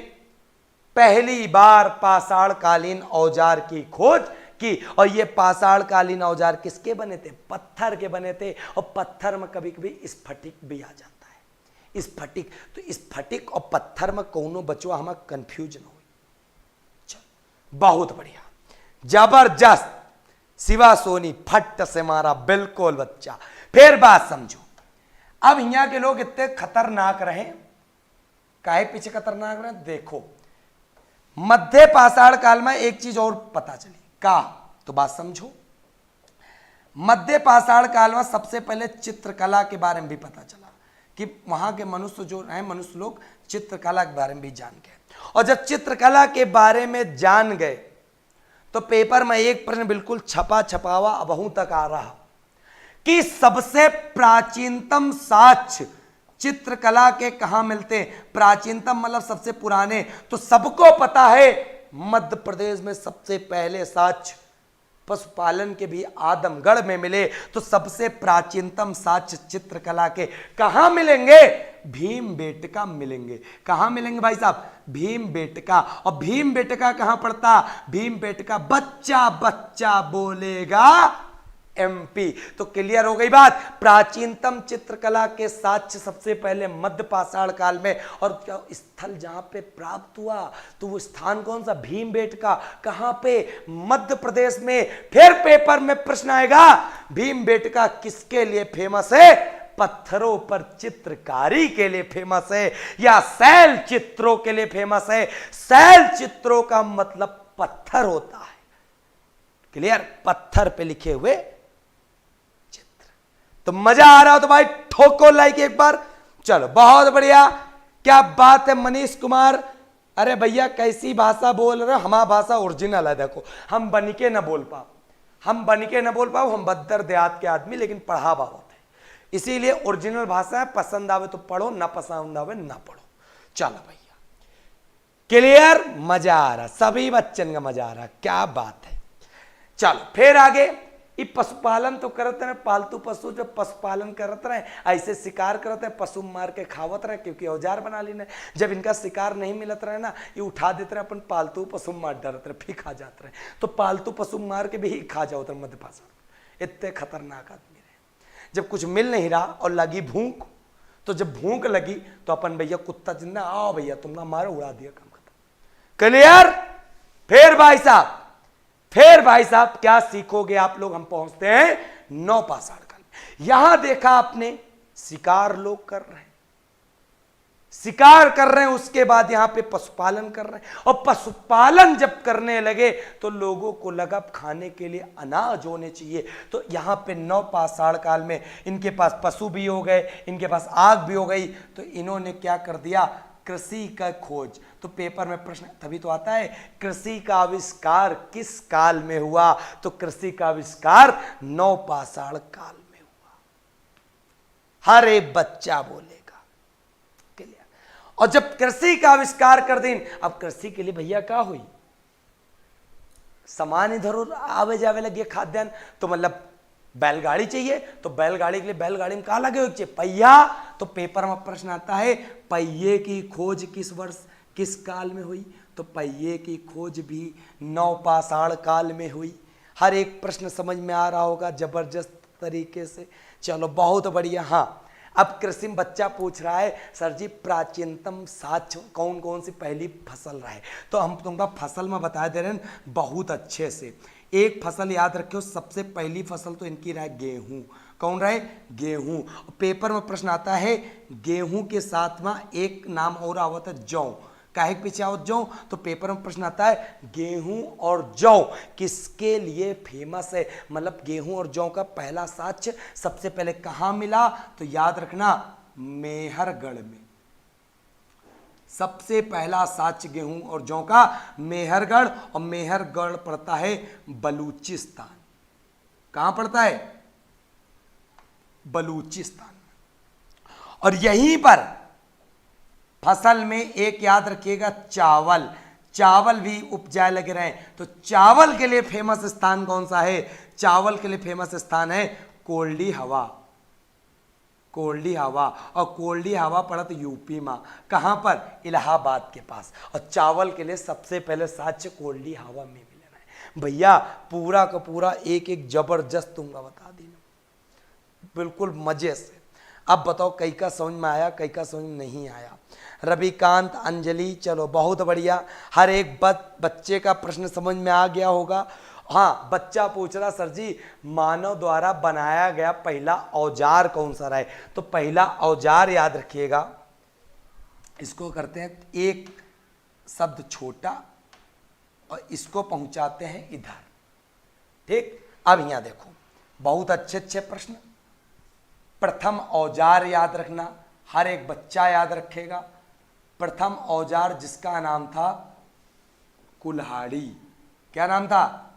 पहली बार पाषाण कालीन औजार की खोज की। और ये पाषाण कालीन औजार किसके बने थे? पत्थर के बने थे। और पत्थर में कभी कभी स्फटिक भी आ जाता है, स्फटिक। तो स्फटिक और पत्थर में कौनो बचवा हमें कंफ्यूजन हो। बहुत बढ़िया, जबरदस्त, शिवा सोनी फट से मारा, बिल्कुल बच्चा। फिर बात समझो, अब यहाँ के लोग इतने खतरनाक रहे, काहे पीछे खतरनाक रहे? देखो, मध्य पाषाण काल में एक चीज और पता चली, का? तो बात समझो, मध्य पाषाण काल में सबसे पहले चित्रकला के बारे में भी पता चला कि वहां के मनुष्य जो है, मनुष्य लोग चित्रकला के बारे में भी जान गए। और जब चित्रकला के बारे में जान गए तो पेपर में एक प्रश्न बिल्कुल छपा छपावा अबहू तक आ रहा कि सबसे प्राचीनतम साक्ष्य चित्रकला के कहां मिलते हैं? प्राचीनतम मतलब सबसे पुराने। तो सबको पता है मध्य प्रदेश में सबसे पहले साक्ष्य पशुपालन के भी आदमगढ़ में मिले। तो सबसे प्राचीनतम साक्ष्य चित्रकला के कहां मिलेंगे? भीमबेटका मिलेंगे। कहां मिलेंगे भाई साहब? भीमबेटका। और भीमबेटका कहां पड़ता? भीमबेटका बच्चा बच्चा बोलेगा एमपी। तो क्लियर हो गई बात। प्राचीनतम चित्रकला के साक्ष्य सबसे पहले मध्य पाषाण काल में। और स्थल जहां पे प्राप्त हुआ तो वो स्थान कौन सा? भीमबेटका। कहां पे? मध्य प्रदेश में। फिर पेपर में प्रश्न आएगा, भीमबेटका किसके लिए फेमस है? पत्थरों पर चित्रकारी के लिए फेमस है या शैल चित्रों के लिए फेमस है? शैल चित्रों का मतलब पत्थर होता है। क्लियर? पत्थर पे लिखे हुए चित्र। तो मजा आ रहा हो तो भाई ठोको लाइक एक बार। चलो बहुत बढ़िया, क्या बात है मनीष कुमार। अरे भैया कैसी भाषा बोल रहे हो? हमारा भाषा ओरिजिनल है। देखो, हम बनिके ना बोल पाओ, हम बनिके ना बोल पाओ, हम बद्दर देहात के आदमी, लेकिन पढ़ा बहुत है, इसीलिए ओरिजिनल भाषा है। पसंद आवे तो पढ़ो, ना पसंद आवे ना पढ़ो। चलो भैया क्लियर? मजा आ रहा, सभी बच्चन का मजा आ रहा, क्या बात है। चलो फिर आगे, ये पशुपालन तो करते रहे, पालतू पशु जब पशुपालन करते रहे, ऐसे शिकार करते हैं, पशु मार के खावत रहे, क्योंकि औजार बना लेने। जब इनका शिकार नहीं मिलत रहे ना, ये उठा देते रहे, अपन पालतू पशु मार डरते रहे, फिर खा जाते रहे। तो पालतू पशु मार के भी खा जाओ तो मध्य पाषाण। इतने खतरनाक आदमी रहे। जब कुछ मिल नहीं रहा और लगी भूख, तो जब भूख लगी तो अपन भैया कुत्ता जिंदा, आओ भैया तुमने मारो, उड़ा दिया, काम खत्म। क्लियर? फिर भाई साहब क्या सीखोगे आप लोग? हम पहुंचते हैं नौ पाषाण काल में। यहां देखा आपने शिकार लोग कर रहे हैं, शिकार कर रहे हैं, उसके बाद यहां पे पशुपालन कर रहे हैं। और पशुपालन जब करने लगे तो लोगों को लगा खाने के लिए अनाज होने चाहिए। तो यहां पे नवपाषाण काल में इनके पास पशु भी हो गए, इनके पास आग भी हो गई, तो इन्होंने क्या कर दिया, कृषि का खोज। तो पेपर में प्रश्न तभी तो आता है, कृषि का आविष्कार किस काल में हुआ? तो कृषि का आविष्कार नवपाषाण काल में हुआ। हर एक बच्चा बोलेगा। और जब कृषि का आविष्कार कर दें, अब कृषि के लिए भैया क्या हुई, सामान इधर आवे जावे लगे खाद्यान्न, तो मतलब बैलगाड़ी चाहिए, तो बैलगाड़ी के लिए बैलगाड़ी में कहा लगे चाहिए पहिया। तो पेपर में प्रश्न आता है, पहिए की खोज किस वर्ष किस काल में हुई? तो पहिए की खोज भी नवपाषाण काल में हुई। हर एक प्रश्न समझ में आ रहा होगा जबरदस्त तरीके से। चलो बहुत बढ़िया। हाँ, अब कृषि में बच्चा पूछ रहा है, सर जी प्राचीनतम साक्ष्य कौन कौन सी पहली फसल रहा है? तो हम तुमको फसल में बता दे रहे हैं बहुत अच्छे से। एक फसल याद रखियो, सबसे पहली फसल तो इनकी रहा है गेहूं। कौन रहा है? गेहूं। पेपर में प्रश्न आता है, गेहूं के साथ में एक नाम और आवत है जौ। काहे पीछे आवत जौ? तो पेपर में प्रश्न आता है, गेहूं और जौ किसके लिए फेमस है? मतलब गेहूं और जौ का पहला साक्ष्य सबसे पहले कहां मिला? तो याद रखना, मेहरगढ़ में। सबसे पहला साक्ष्य गेहूं और जौ का मेहरगढ़, और मेहरगढ़ पड़ता है बलूचिस्तान। कहां पड़ता है? बलूचिस्तान। और यहीं पर फसल में एक याद रखिएगा, चावल। चावल भी उपजाए लगे रहे। तो चावल के लिए फेमस स्थान कौन सा है? चावल के लिए फेमस स्थान है कोल्डी हवा। कोल्डी हवा, और कोल्डी हवा पड़त यूपी में। कहां पर? इलाहाबाद के पास। और चावल के लिए सबसे पहले साक्ष्य कोल्डी हवा में मिलना है। भैया पूरा का पूरा एक एक जबरदस्त तुमका बता दी, बिल्कुल मजे से। अब बताओ कई का समझ में आया, कई का समझ में नहीं आया? रविकांत, अंजलि, चलो बहुत बढ़िया। हर एक बच्चे का प्रश्न समझ में आ गया होगा। हाँ, बच्चा पूछ रहा, सर जी मानव द्वारा बनाया गया पहला औजार कौन सा रहा है? तो पहला औजार याद रखिएगा, इसको करते हैं एक शब्द छोटा और इसको पहुंचाते हैं इधर। ठीक, अब यहां देखो बहुत अच्छे अच्छे प्रश्न। प्रथम औजार याद रखना, हर एक बच्चा याद रखेगा। प्रथम औजार जिसका नाम था कुल्हाड़ी। क्या नाम था?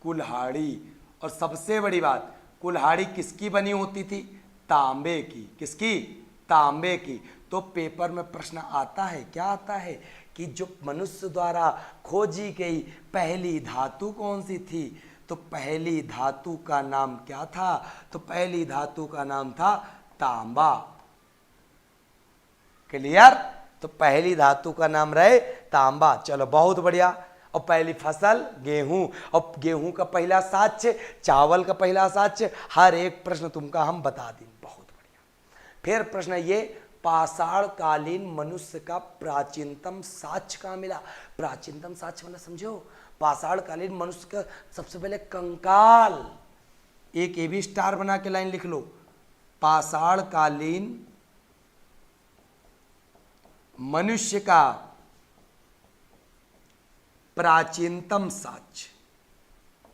कुल्हाड़ी। और सबसे बड़ी बात, कुल्हाड़ी किसकी बनी होती थी? तांबे की। किसकी? तांबे की। तो पेपर में प्रश्न आता है, क्या आता है कि जो मनुष्य द्वारा खोजी गई पहली धातु कौन सी थी? तो पहली धातु का नाम क्या था? तो पहली धातु का नाम था तांबा। क्लियर? तो पहली धातु का नाम रहे तांबा। चलो बहुत बढ़िया। और पहली फसल गेहूं, और गेहूं का पहला साक्ष्य, चावल का पहला साक्ष्य। हर एक प्रश्न तुमका हम बता दें। बहुत बढ़िया। फिर प्रश्न ये, पाषाण कालीन मनुष्य का प्राचीनतम साक्ष्य कहाँ मिला? प्राचीनतम साक्ष्य मतलब समझो, पाषाण कालीन मनुष्य का सबसे पहले कंकाल। एक ए बी स्टार बना के लाइन लिख लो, पाषाण कालीन मनुष्य का प्राचीनतम साक्ष्य।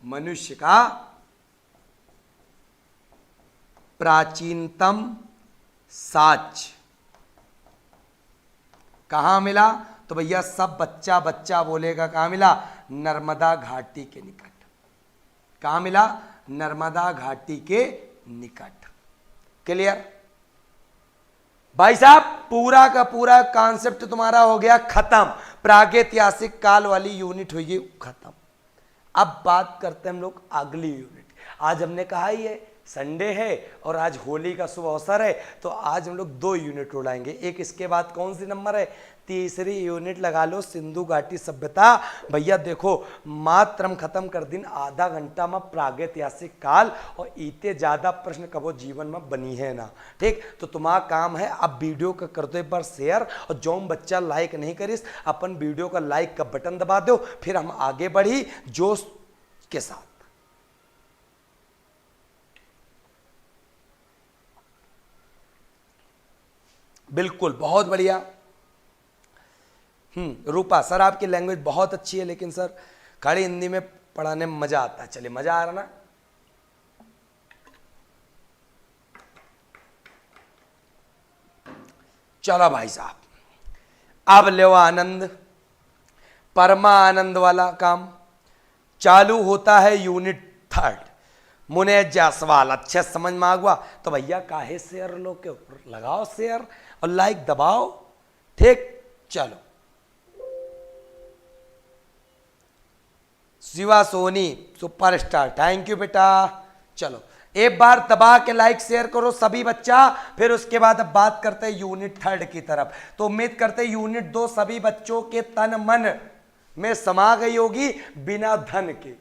मनुष्य का प्राचीनतम साक्ष्य कहां मिला? तो भैया सब बच्चा बच्चा बोलेगा कहां मिला? नर्मदा घाटी के निकट। कहां मिला? नर्मदा घाटी के निकट। क्लियर? भाई साहब पूरा का पूरा कॉन्सेप्ट तुम्हारा हो गया खत्म। प्रागैतिहासिक काल वाली यूनिट हुई खत्म। अब बात करते हैं हम लोग अगली यूनिट। आज हमने कहा ही है संडे है और आज होली का शुभ अवसर है, तो आज हम लोग 2 यूनिट उड़ाएंगे। एक इसके बाद कौन सी नंबर है? तीसरी यूनिट लगा लो, सिंधु घाटी सभ्यता। भैया देखो मात्र हम खत्म कर दिन आधा घंटा में प्रागैतिहासिक काल, और इतने ज्यादा प्रश्न कबो जीवन में बनी है ना। ठीक, तो तुम्हारा काम है अब वीडियो का कर दो एक बार शेयर, और जो बच्चा लाइक नहीं करिस अपन वीडियो का लाइक का बटन दबा दो। फिर हम आगे बढ़ी जोश के साथ। बिल्कुल बहुत बढ़िया। रूपा सर आपकी लैंग्वेज बहुत अच्छी है, लेकिन सर खड़ी हिंदी में पढ़ाने में मजा आता है। चलिए मजा आ रहा ना। चलो भाई साहब, अब लो आनंद, परमा आनंद वाला काम चालू होता है। यूनिट 3 मुने जायसवाल अच्छे समझ में आ गया तो भैया काहे शेयर लो के लगाओ शेयर और लाइक दबाओ, ठीक। चलो Shiva Soni superstar, thank you बेटा। चलो एक बार दबा के लाइक शेयर करो सभी बच्चा, फिर उसके बाद अब बात करते हैं यूनिट 3 की तरफ। तो उम्मीद करते हैं यूनिट 2 सभी बच्चों के तन मन में समा गई होगी, बिना धन के।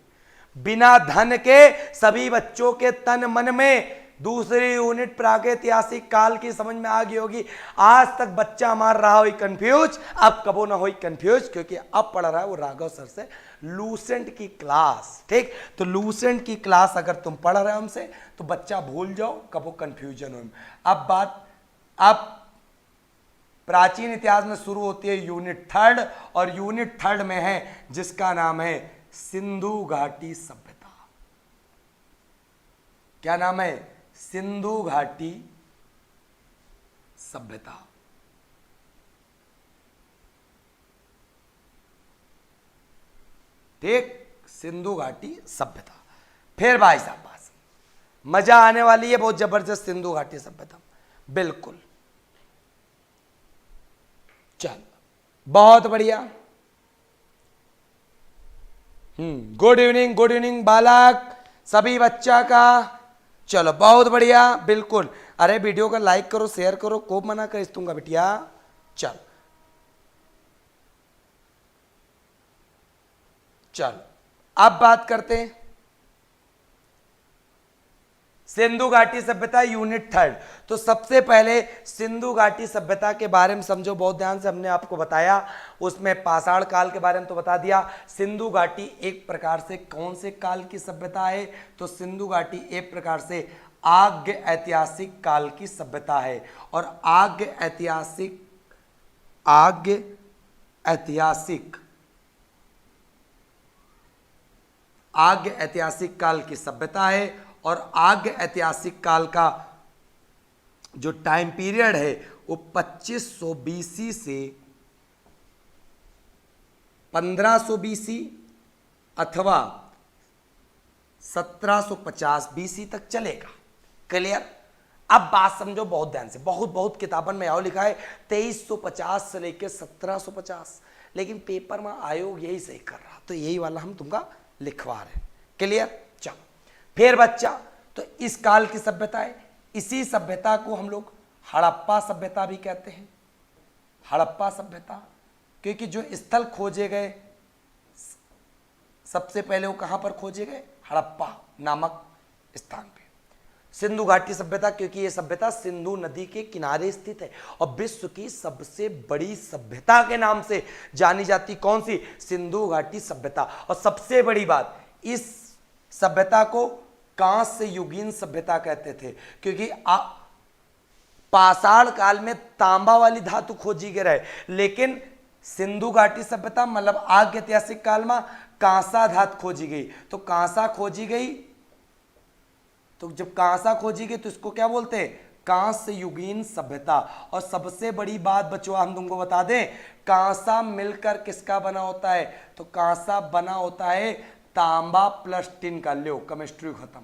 बिना धन के सभी बच्चों के तन मन में दूसरी यूनिट प्रागैतिहासिक काल की समझ में आ गई होगी। आज तक बच्चा हमारा रहा हुई कंफ्यूज, अब कबो ना हुई कंफ्यूज, क्योंकि अब पढ़ रहा है वो राघव सर से लूसेंट की क्लास, ठीक। तो लूसेंट की क्लास अगर तुम पढ़ रहे हो हमसे तो बच्चा भूल जाओ, कबो कंफ्यूजन हो। अब प्राचीन इतिहास में शुरू होती है यूनिट 3, और यूनिट 3 में है जिसका नाम है सिंधु घाटी सभ्यता। क्या नाम है? सिंधु घाटी सभ्यता। ठीक, सिंधु घाटी सभ्यता। फिर भाई साहब बात मजा आने वाली है बहुत जबरदस्त, सिंधु घाटी सभ्यता बिल्कुल। चल बहुत बढ़िया। गुड इवनिंग बालक सभी बच्चा का। चलो बहुत बढ़िया, बिल्कुल। अरे वीडियो का लाइक करो, शेयर करो, को मना कर दूंगा बिटिया। चल चल अब बात करते हैं सिंधु घाटी सभ्यता यूनिट 3। तो सबसे पहले सिंधु घाटी सभ्यता के बारे में समझो बहुत ध्यान से। हमने आपको बताया उसमें पाषाण काल के बारे में तो बता दिया। सिंधु घाटी एक प्रकार से कौन से काल की सभ्यता है? तो सिंधु घाटी एक प्रकार से आग्य ऐतिहासिक काल की सभ्यता है। और आग्य ऐतिहासिक काल की सभ्यता है। और आग्य ऐतिहासिक काल का जो टाइम पीरियड है वो 2500 बीसी से 1500 बीसी अथवा 1750 बीसी तक चलेगा। क्लियर? अब बात समझो बहुत ध्यान से। बहुत किताबन में आओ लिखा है 2350 से लेकर 1750, लेकिन पेपर में आयोग यही सही कर रहा, तो यही वाला हम तुमका लिखवा रहे। क्लियर? चलो फिर बच्चा, तो इस काल की सभ्यता है। इसी सभ्यता को हम लोग हड़प्पा सभ्यता भी कहते हैं। हड़प्पा सभ्यता क्योंकि जो स्थल खोजे गए सबसे पहले वो कहां पर खोजे गए? हड़प्पा नामक स्थान पे। सिंधु घाटी सभ्यता क्योंकि ये सभ्यता सिंधु नदी के किनारे स्थित है और विश्व की सबसे बड़ी सभ्यता के नाम से जानी जाती। कौन सी? सिंधु घाटी सभ्यता। और सबसे बड़ी बात, इस सभ्यता को कांस्य युगीन सभ्यता कहते थे क्योंकि पाषाण काल में तांबा वाली धातु खोजी गई रहे, लेकिन सिंधु घाटी सभ्यता मतलब आग्य ऐतिहासिक काल में कांसा धातु खोजी गई। तो कांसा खोजी गई, तो जब कांसा खोजी गई तो इसको क्या बोलते हैं? कांस्य युगीन सभ्यता। और सबसे बड़ी बात बच्चों हम तुमको बता दें, कांसा मिलकर किसका बना होता है? तो कांसा बना होता है तांबा प्लस टिन का। लो केमिस्ट्री खत्म।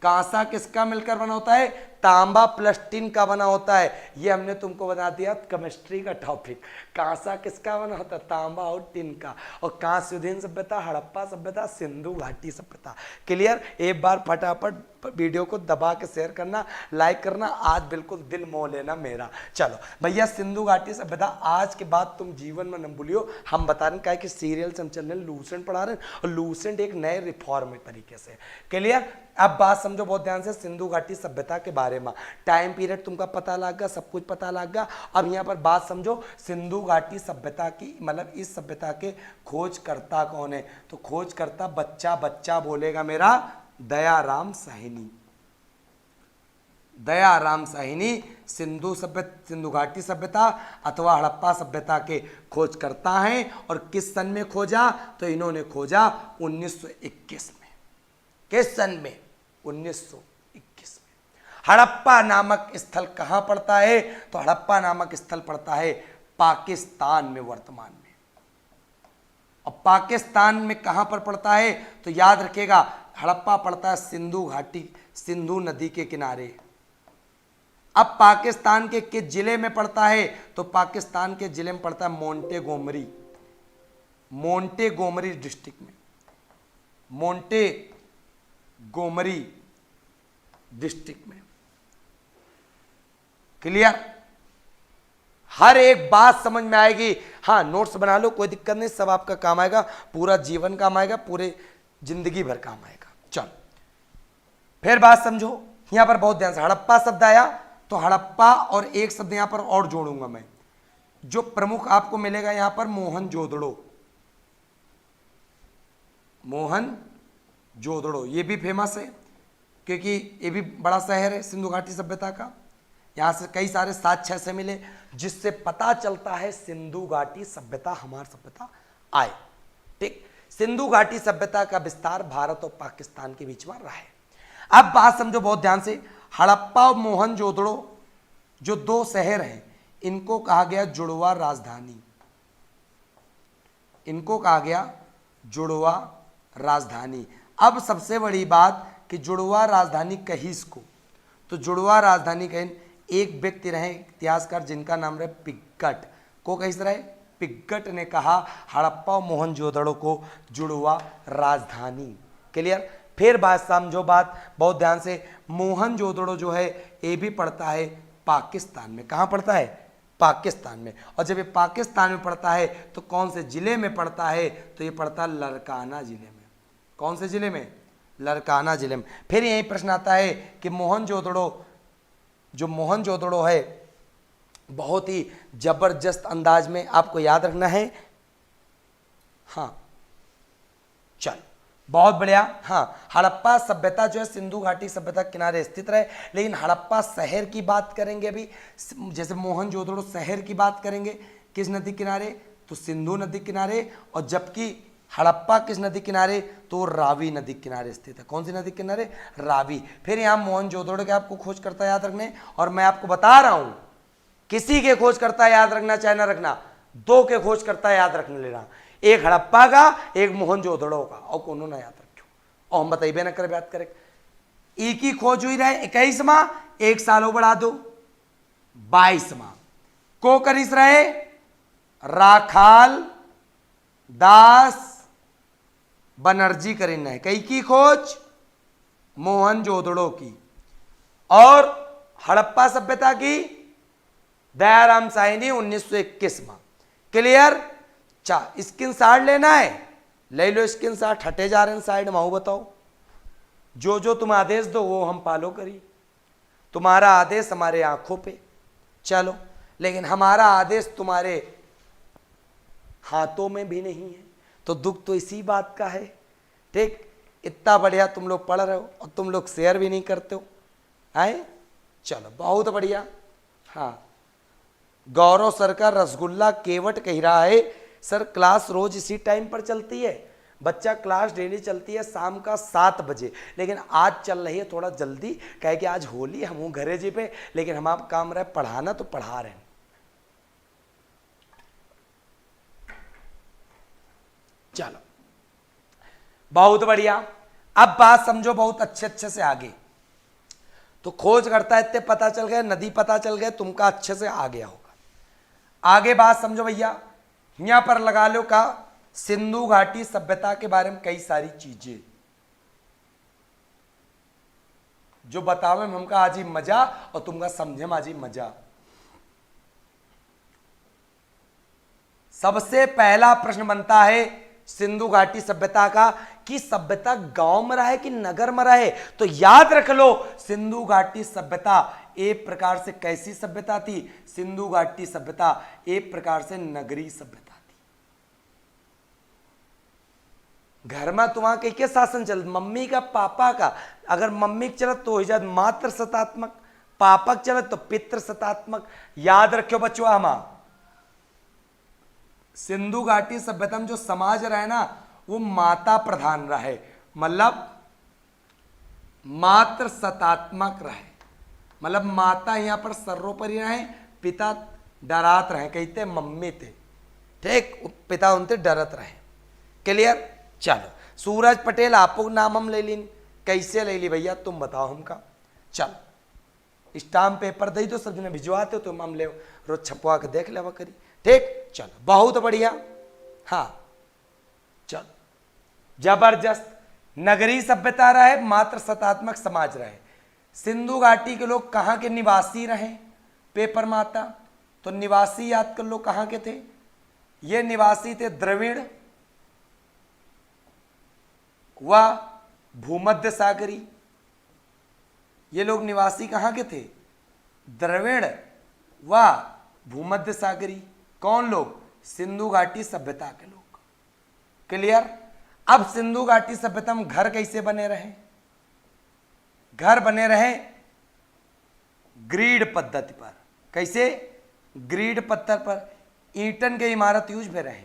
कांसा किसका मिलकर बना होता है? तांबा प्लस टिन का बना होता है। ये हमने तुमको बता दिया केमिस्ट्री का टॉपिक। कांसा किसका बना होता है? तांबा और टिन का। और कांस्य युगीन सभ्यता, हड़प्पा सभ्यता, सिंधु घाटी सभ्यता। क्लियर? एक बार फटाफट वीडियो को दबा के शेयर करना, लाइक करना। आज बिल्कुल दिल मोह लेना मेरा। चलो भैया, सिंधु घाटी सभ्यता आज के बाद तुम जीवन में न भूलियो। हम बता रहे हैं कि सीरियल से हम चल रहे हैं, लूसेंट पढ़ा रहे हैं और लूसेंट एक नए रिफॉर्म तरीके से। क्लियर? अब बात समझो बहुत ध्यान से सिंधु घाटी सभ्यता के बारे में। टाइम पीरियड तुमका पता लग गया, सब कुछ पता लग गया। अब यहाँ पर बात समझो सिंधु घाटी सभ्यता की, मतलब इस सभ्यता के खोजकर्ता कौन है? तो खोजकर्ता बच्चा बोलेगा मेरा दयाराम साहनी। दयाराम साहनी सिंधु घाटी सभ्यता अथवा हड़प्पा सभ्यता के खोज करता है। और किस सन में खोजा? तो इन्होंने खोजा 1921 में। किस सन में? 1921 में। हड़प्पा नामक स्थल कहां पड़ता है? तो हड़प्पा नामक स्थल पड़ता है पाकिस्तान में वर्तमान में। और पाकिस्तान में कहां पर पड़ता है? तो याद रखिएगा, हड़प्पा पड़ता है सिंधु घाटी, सिंधु नदी के किनारे। अब पाकिस्तान के किस जिले में पड़ता है? तो पाकिस्तान के जिले में पड़ता है मोंटेगोमरी, मोंटेगोमरी डिस्ट्रिक्ट में, मोंटेगोमरी डिस्ट्रिक्ट में। क्लियर? हर एक बात समझ में आएगी। हाँ, नोट्स बना लो, कोई दिक्कत नहीं, सब आपका काम आएगा, पूरा जीवन काम आएगा, पूरे जिंदगी भर काम आएगा। चलो फिर बात समझो, यहां पर बहुत ध्यान से। हड़प्पा शब्द आया तो हड़प्पा और एक शब्द यहां पर और जोड़ूंगा मैं, जो प्रमुख आपको मिलेगा यहां पर मोहनजोदड़ो। मोहनजोदड़ो ये भी फेमस है क्योंकि ये भी बड़ा शहर है सिंधु घाटी सभ्यता का। यहां से कई सारे साक्ष्य से मिले जिससे पता चलता है सिंधु घाटी सभ्यता हमारी सभ्यता आए। ठीक, सिंधु घाटी सभ्यता का विस्तार भारत और पाकिस्तान के बीच में रहा है। अब बात समझो बहुत ध्यान से। हड़प्पा और मोहनजोदड़ो जो दो शहर हैं, इनको कहा गया जुड़वा राजधानी। इनको कहा गया जुड़वा राजधानी। अब सबसे बड़ी बात कि जुड़वा राजधानी कही इसको, तो जुड़वा राजधानी कहीं एक व्यक्ति रहे इतिहासकार जिनका नाम रहे पिग्गट, को कहीं रहे पिग्गट ने कहा हड़प्पा और मोहनजोदड़ो को जुड़वा राजधानी। क्लियर? फिर बात समझो, बात बहुत ध्यान से। मोहनजोदड़ो जो है ये भी पड़ता है पाकिस्तान में। कहाँ पड़ता है? पाकिस्तान में। और जब ये पाकिस्तान में पड़ता है तो कौन से जिले में पड़ता है? तो ये पड़ता है लरकाना जिले में। कौन से जिले में? लरकाना जिले में। फिर यही प्रश्न आता है कि मोहनजोदड़ो, जो मोहनजोदड़ो है बहुत ही जबरदस्त अंदाज में आपको याद रखना है। हाँ चल, बहुत बढ़िया। हाँ, हड़प्पा सभ्यता जो है सिंधु घाटी सभ्यता के किनारे स्थित रहे, लेकिन हड़प्पा शहर की बात करेंगे अभी, जैसे मोहनजोदड़ो शहर की बात करेंगे किस नदी किनारे? तो सिंधु नदी किनारे। और जबकि हड़प्पा किस नदी किनारे? तो रावी नदी किनारे स्थित है। कौन सी नदी किनारे? रावी। फिर यहाँ मोहनजोदड़ो के आपको खोज करता याद रखने, और मैं आपको बता रहा हूं किसी के खोज करता याद रखना चाहे ना रखना, दो के खोज करता याद रखने लेना, एक हड़प्पा का एक मोहनजोदड़ो का, और कोनो ना याद रखो। और हम बताइए ना करे, बात करें एक ही खोज हुई रहे 21वां, एक सालों बढ़ा दो 22वां को करीस रहे राखाल दास बनर्जी करीना है। कई की खोज? मोहनजोदड़ो की। और हड़प्पा सभ्यता की दयाराम साहनी 1921वां। क्लियर? स्क्रीन शॉट लेना है, ले लो स्क्रीन शॉट। हटे जा रहे हैं साइड माऊ, बताओ जो जो तुम आदेश दो वो हम फॉलो करिए। तुम्हारा आदेश हमारे आंखों पे, चलो, लेकिन हमारा आदेश तुम्हारे हाथों में भी नहीं है। तो दुख तो इसी बात का है। ठीक, इतना बढ़िया तुम लोग पढ़ रहे हो और तुम लोग शेयर भी नहीं करते हो। आए, चलो बहुत बढ़िया। हाँ, गौरव सर का रसगुल्ला केवट कह रहा है सर क्लास रोज इसी टाइम पर चलती है। बच्चा क्लास डेली चलती है शाम का 7 बजे, लेकिन आज चल रही है थोड़ा जल्दी, कहे कि आज होली हम हूँ घरे जी पे, लेकिन हम आप काम रहे पढ़ाना तो पढ़ा रहे हैं। चलो बहुत बढ़िया। अब बात समझो बहुत अच्छे से आगे। तो खोज करता है, इतने पता चल गए, नदी पता चल गए, तुमका अच्छे से आ गया होगा। आगे बात समझो भैया, यहां पर लगा लो का सिंधु घाटी सभ्यता के बारे में कई सारी चीजें जो बतावे में हमका आज ही मजा और तुमका समझे में आज ही मजा। सबसे पहला प्रश्न बनता है सिंधु घाटी सभ्यता का कि सभ्यता गांव में रहे कि नगर में रहे। तो याद रख लो, सिंधु घाटी सभ्यता एक प्रकार से कैसी सभ्यता थी? सिंधु घाटी सभ्यता एक प्रकार से नगरीय सभ्यता थी। घर में तुम्हारा के शासन चल, मम्मी का पापा का, अगर मम्मी चलत तो हो जात मात्र सत्तात्मक, पापक चले तो पितृ सतात्मक। याद रखियो बच्चों, आमा सिंधु घाटी सभ्यता में जो समाज रहे ना वो माता प्रधान रहे, मतलब मात्र सतात्मक रहे, मतलब माता यहां पर सर्वोपरि रहे, पिता डरात रहे, कहते मम्मी थे, ठीक, पिता उनसे डरत रहे। क्लियर। चलो सूरज पटेल आपको नाम हम ले ली, कैसे ले ली भैया तुम बताओ हमका। चलो स्टाम्प पेपर दे दो, सब जने भिजवाते हो तुम हम ले रोज छपवा के देख लेवा करी, ठीक। चलो बहुत बढ़िया। हाँ चलो जबरदस्त। नगरीय सभ्यता रहे, मात्र सतात्मक समाज रहे। सिंधु घाटी के लोग कहाँ के निवासी रहे पेपर माता, तो निवासी याद कर लो कहाँ के थे, ये निवासी थे द्रविड़ व भूमध्य सागरी। ये लोग निवासी कहाँ के थे, द्रविड़ व भूमध्य सागरी। कौन लोग, सिंधु घाटी सभ्यता के लोग। क्लियर। अब सिंधु घाटी सभ्यता में घर कैसे बने रहे, घर बने रहे ग्रीड पद्धति पर। कैसे, ग्रीड पत्थर पर, ईंटन के इमारत यूज में रहे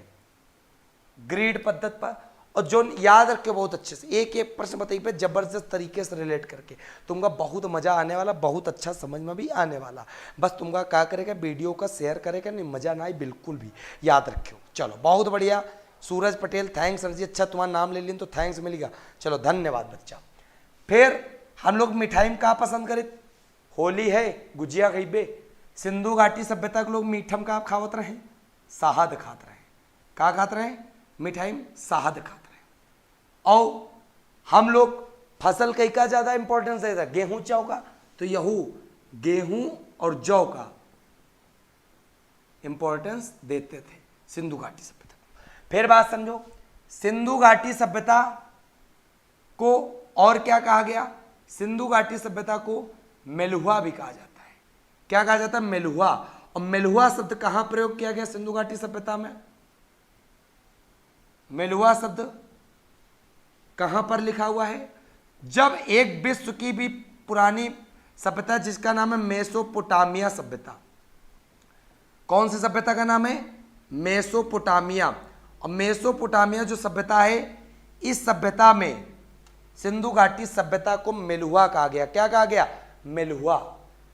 ग्रीड पद्धति पर। और जो याद रखे बहुत अच्छे से, एक एक प्रश्न बताइए पे जबरदस्त तरीके से रिलेट करके, तुमका बहुत मजा आने वाला, बहुत अच्छा समझ में भी आने वाला। बस तुमका क्या करेगा, वीडियो का शेयर करेगा, नहीं मजा ना आए बिल्कुल भी, याद रखियो। चलो बहुत बढ़िया। सूरज पटेल थैंक्स सर जी, अच्छा तुम्हारा नाम ले लें तो थैंक्स मिलेगा, चलो धन्यवाद बच्चा। फिर हम लोग मिठाई में कहाँ पसंद करें, होली है गुजिया खइबे। सिंधु घाटी सभ्यता के लोग मीठम का खावत रहे, शहद खाते रहे। क्या खाते रहे, मिठाई में शहद खाते रहे। और हम लोग फसल कई का ज्यादा इंपॉर्टेंस देता, गेहूं चाव का, तो यहू गेहूं और जौ का इंपॉर्टेंस देते थे सिंधु घाटी सभ्यता। फिर बात समझो, सिंधु घाटी सभ्यता को और क्या कहा गया, सिंधु घाटी सभ्यता को मेलुहा भी कहा जाता है। क्या कहा जाता है, मेलुहा। और मेलुहा शब्द कहां प्रयोग किया गया सिंधु घाटी सभ्यता में, मेलुहा शब्द कहां पर लिखा हुआ है, जब एक विश्व की भी पुरानी सभ्यता जिसका नाम है मेसोपोटामिया सभ्यता। कौन सी सभ्यता का नाम है, मेसोपोटामिया। और मेसोपोटामिया जो सभ्यता है, इस सभ्यता में सिंधु घाटी सभ्यता को मेलुहा कहा गया। क्या कहा गया, मेलुहा।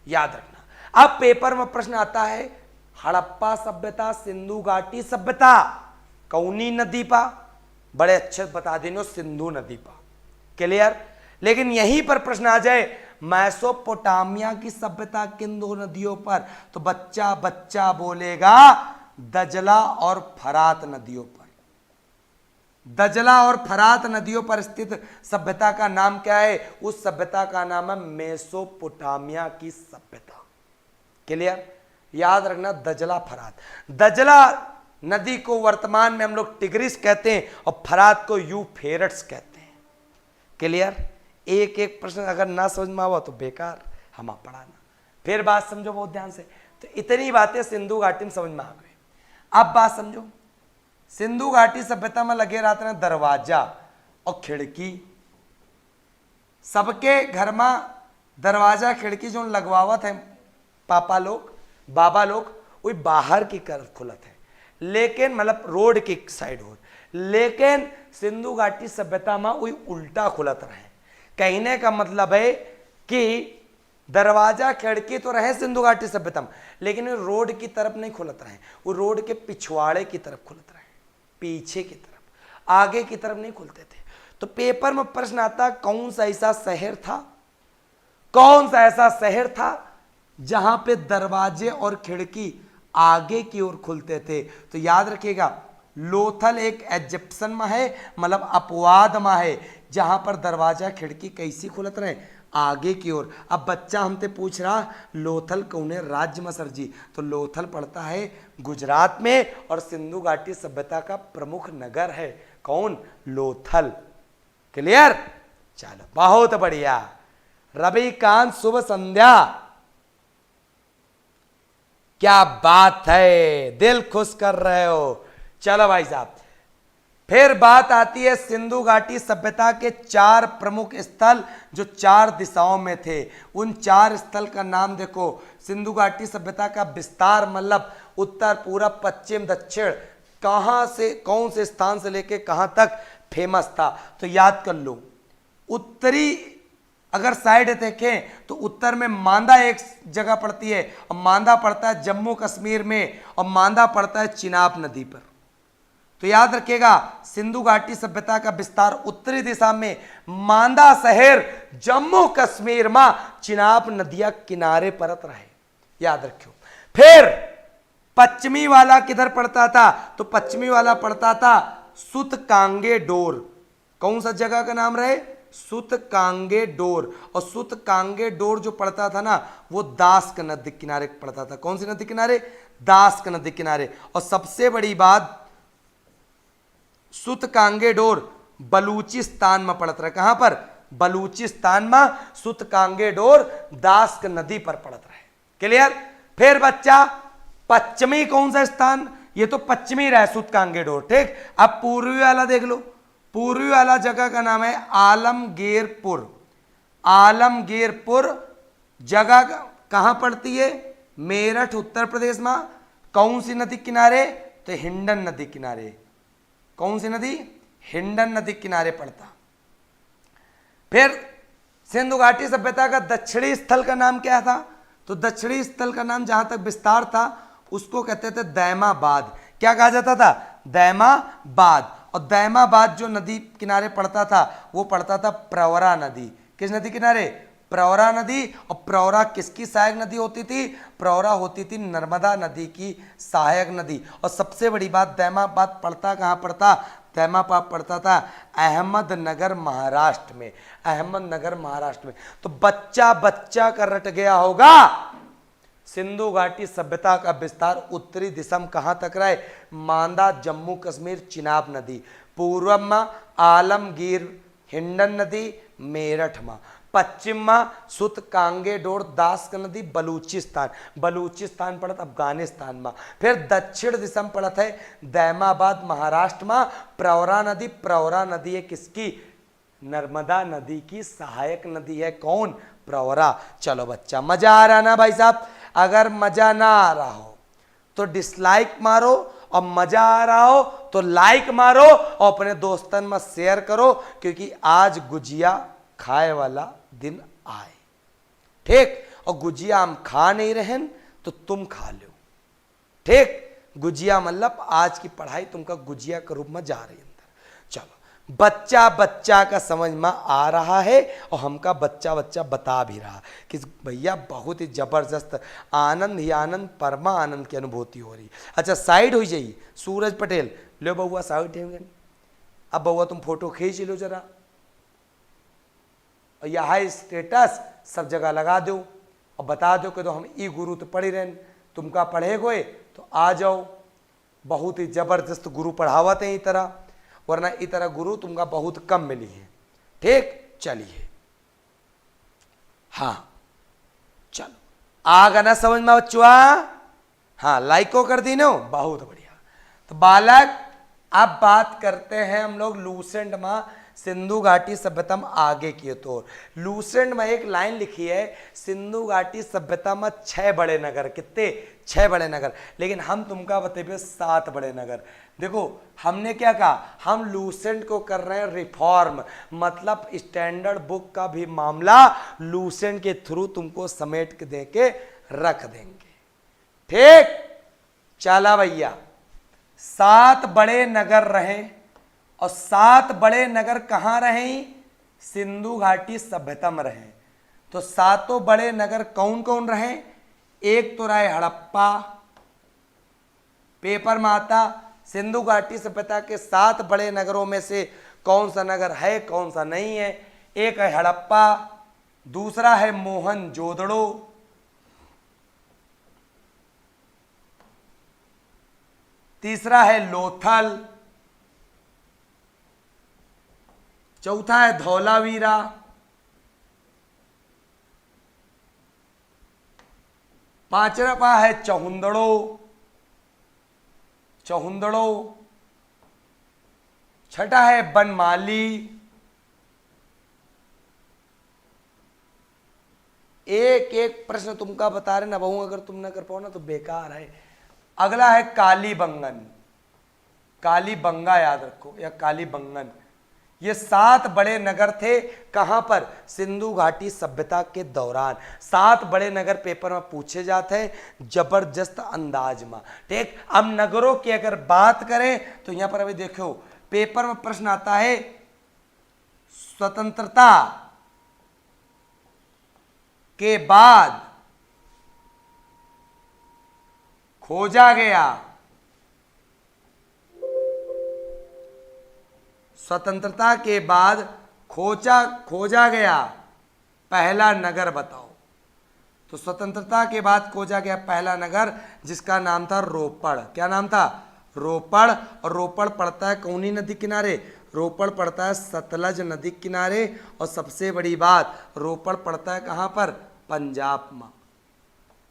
याद रखना। अब पेपर में प्रश्न आता है, हड़प्पा सभ्यता सिंधु घाटी सभ्यता कौनी नदी पा, बड़े अच्छे बता देनो, सिंधु नदी पा। क्लियर। लेकिन यहीं पर प्रश्न आ जाए, मेसोपोटामिया की सभ्यता किन दो नदियों पर, तो बच्चा बच्चा बोलेगा दजला और फरात नदियों पर। दजला और फरात नदियों पर स्थित सभ्यता का नाम क्या है, उस सभ्यता का नाम है मेसोपोटामिया की सभ्यता। क्लियर। याद रखना, दजला फरात। दजला नदी को वर्तमान में हम लोग टिग्रिस कहते हैं और फरात को यूफ्रेट्स कहते हैं। क्लियर। एक एक प्रश्न अगर ना समझ में आवा तो बेकार हम पढ़ाना। फिर बात समझो बहुत ध्यान से, तो इतनी बातें सिंधु घाटी में समझ में आ गई। अब बात समझो, सिंधु घाटी सभ्यता में लगे रहते हैं दरवाजा और खिड़की। सबके घर में दरवाजा खिड़की जो लगवावत है पापा लोग बाबा लोग, वही बाहर की तरफ खुलत है, लेकिन मतलब रोड की साइड हो। लेकिन सिंधु घाटी सभ्यता में वही उल्टा खुलत रहे। कहने का मतलब है कि दरवाजा खिड़की तो रहे सिंधु घाटी सभ्यता में, लेकिन रोड की तरफ नहीं खुलत रहे, वो रोड के पिछवाड़े की तरफ खुलत रहे, पीछे की तरफ, आगे की तरफ नहीं खुलते थे। तो पेपर में प्रश्न आता, कौन सा ऐसा शहर था, कौन सा ऐसा शहर था जहां पे दरवाजे और खिड़की आगे की ओर खुलते थे। तो याद रखिएगा, लोथल एक एग्जिप्शन में है, मतलब अपवाद में है, जहां पर दरवाजा खिड़की कैसी खुलत रहे, आगे की ओर। अब बच्चा हमसे पूछ रहा लोथल कौन है राज्य में सर जी, तो लोथल पड़ता है गुजरात में और सिंधु घाटी सभ्यता का प्रमुख नगर है कौन, लोथल। क्लियर। चलो बहुत बढ़िया। रविकांत शुभ संध्या, क्या बात है, दिल खुश कर रहे हो। चलो भाई साहब, फिर बात आती है सिंधु घाटी सभ्यता के 4 प्रमुख स्थल जो 4 दिशाओं में थे। उन 4 स्थल का नाम देखो। सिंधु घाटी सभ्यता का विस्तार मतलब उत्तर, पूरब, पश्चिम, दक्षिण, कहां से कौन से स्थान से लेके कहां तक फेमस था, तो याद कर लो। उत्तरी अगर साइड देखें तो उत्तर में मांदा एक जगह पड़ती है, और मांदा पड़ता है जम्मू कश्मीर में, और मांदा पड़ता है चिनाब नदी पर। तो याद रखिएगा, सिंधु घाटी सभ्यता का विस्तार उत्तरी दिशा में, मांदा शहर जम्मू कश्मीर में, चिनाब नदिया किनारे परत रहे, याद रखियो। फिर पश्चिमी वाला किधर पड़ता था, तो पश्चिमी वाला पड़ता था सुतकांगे डोर। कौन सा जगह का नाम रहे, सुतकांगे डोर। और सुतकांगे डोर जो पड़ता था ना, वो दास्क नदी किनारे पड़ता था। कौन सी नदी किनारे, दास्क नदी किनारे। और सबसे बड़ी बात, सुतकांगे डोर बलूचिस्तान में पड़ता है। कहां पर, बलूचिस्तान में सुतकांगे डोर दास्क नदी पर पड़ता है। क्लियर। फिर बच्चा पश्चिमी कौन सा स्थान, ये तो पश्चिमी रहा सुतकांगे डोर, ठीक। अब पूर्वी वाला देख लो। पूर्वी वाला जगह का नाम है आलमगीरपुर। आलमगीरपुर जगह कहां पड़ती है, मेरठ उत्तर प्रदेश में। कौन सी नदी किनारे, तो हिंडन नदी किनारे। कौन सी नदी, हिंडन नदी किनारे पड़ता। फिर सिंधु घाटी सभ्यता का दक्षिणी स्थल का नाम क्या था, तो दक्षिणी स्थल का नाम जहां तक विस्तार था उसको कहते थे दैमाबाद। क्या कहा जाता था, दैमाबाद। और दैमाबाद जो नदी किनारे पड़ता था वो पड़ता था प्रवरा नदी। किस नदी किनारे, प्रवरा नदी। और प्रवरा किसकी सहायक नदी होती थी, प्रवरा होती थी नर्मदा नदी की सहायक नदी। और सबसे बड़ी बात, दैमाबाद पड़ता कहाँ पड़ता, दैमाबाद पड़ता था अहमदनगर महाराष्ट्र में। अहमदनगर महाराष्ट्र में। तो बच्चा बच्चा का रट गया होगा, सिंधु घाटी सभ्यता का विस्तार उत्तरी दिशा में कहां तक रहा है, मांदा जम्मू कश्मीर चिनाब नदी। पूर्व में आलमगीर हिंडन नदी मेरठ में। पश्चिम में सुतकांगे डोर दास्क नदी बलूचिस्तान। बलूचिस्तान पड़त अफगानिस्तान में। फिर दक्षिण दिशा में पड़त है दैमाबाद महाराष्ट्र में। प्रवरा नदी, प्रवरा नदी है किसकी, नर्मदा नदी की सहायक नदी है। कौन, प्रवरा। चलो बच्चा, मजा आ रहा ना भाई साहब। अगर मजा ना आ रहा हो तो डिसलाइक मारो, और मजा आ रहा हो तो लाइक मारो, और अपने दोस्तन में शेयर करो, क्योंकि आज गुजिया खाए वाला दिन आए, ठीक। और गुजिया हम खा नहीं रहे तो तुम खा लो, ठीक। गुजिया मतलब आज की पढ़ाई तुमका गुजिया के रूप में जा रही है अंदर। चलो, बच्चा बच्चा का समझ में आ रहा है, और हमका बच्चा बच्चा बता भी रहा कि भैया बहुत ही जबरदस्त आनंद ही आनंद, परमा आनंद की अनुभूति हो रही। अच्छा, साइड हो जाइए। सूरज पटेल, लो बउआ साइड है। अब बउआ तुम फोटो खींच लो जरा, और यह स्टेटस सब जगह लगा दो, और बता दो कि तो हम ई गुरु तो पढ़ी रहे, तुमका पढ़े गए तो आ जाओ। बहुत ही जबरदस्त गुरु पढ़ावत है, इस तरह, वरना इस तरह गुरु तुमका बहुत कम मिली है, ठीक। चलिए, हाँ चलो, आ गया ना समझ में बच्चों, हाँ लाइको कर दी नो, बहुत बढ़िया। तो बालक, अब बात करते हैं हम लोग लूसेंट में सिंधु घाटी सभ्यता में आगे की तो। लूसेंट में एक लाइन लिखी है, सिंधु घाटी सभ्यता में 6 बड़े नगर। कितने, 6 बड़े नगर। लेकिन हम तुमका बताइए 7 बड़े नगर। देखो हमने क्या कहा, हम लूसेंट को कर रहे हैं रिफॉर्म, मतलब स्टैंडर्ड बुक का भी मामला लूसेंट के थ्रू तुमको समेट के दे के रख देंगे, ठीक। चला भैया, 7 बड़े नगर रहे, और 7 बड़े नगर कहां रहे, सिंधु घाटी सभ्यता में रहे। तो 7 बड़े नगर कौन कौन रहे, एक तो रहे हड़प्पा, पेपर में आता सिंधु घाटी सभ्यता के 7 बड़े नगरों में से कौन सा नगर है कौन सा नहीं है। एक है हड़प्पा, दूसरा है मोहनजोदड़ो, तीसरा है लोथल, चौथा है धौलावीरा, पांचवा है चहुंदड़ो, छठा है बनमाली। एक एक प्रश्न तुमका बता रहे ना बहू, अगर तुम ना कर पाओ ना तो बेकार है। अगला है कालीबंगन। कालीबंगा याद रखो या कालीबंगन। ये 7 बड़े नगर थे कहां पर? सिंधु घाटी सभ्यता के दौरान। 7 बड़े नगर पेपर में पूछे जाते हैं जबरदस्त अंदाज में। ठीक, अब नगरों की अगर बात करें तो यहां पर अभी देखो पेपर में प्रश्न आता है स्वतंत्रता के बाद खोजा गया, स्वतंत्रता के बाद खोजा गया पहला नगर बताओ। तो स्वतंत्रता के बाद खोजा गया पहला नगर जिसका नाम था रोपड़। क्या नाम था? रोपड़। और रोपड़ पड़ता है कौनी नदी किनारे? रोपड़ पड़ता है सतलज नदी किनारे। और सबसे बड़ी बात, रोपड़ पड़ता है कहां पर? पंजाब में।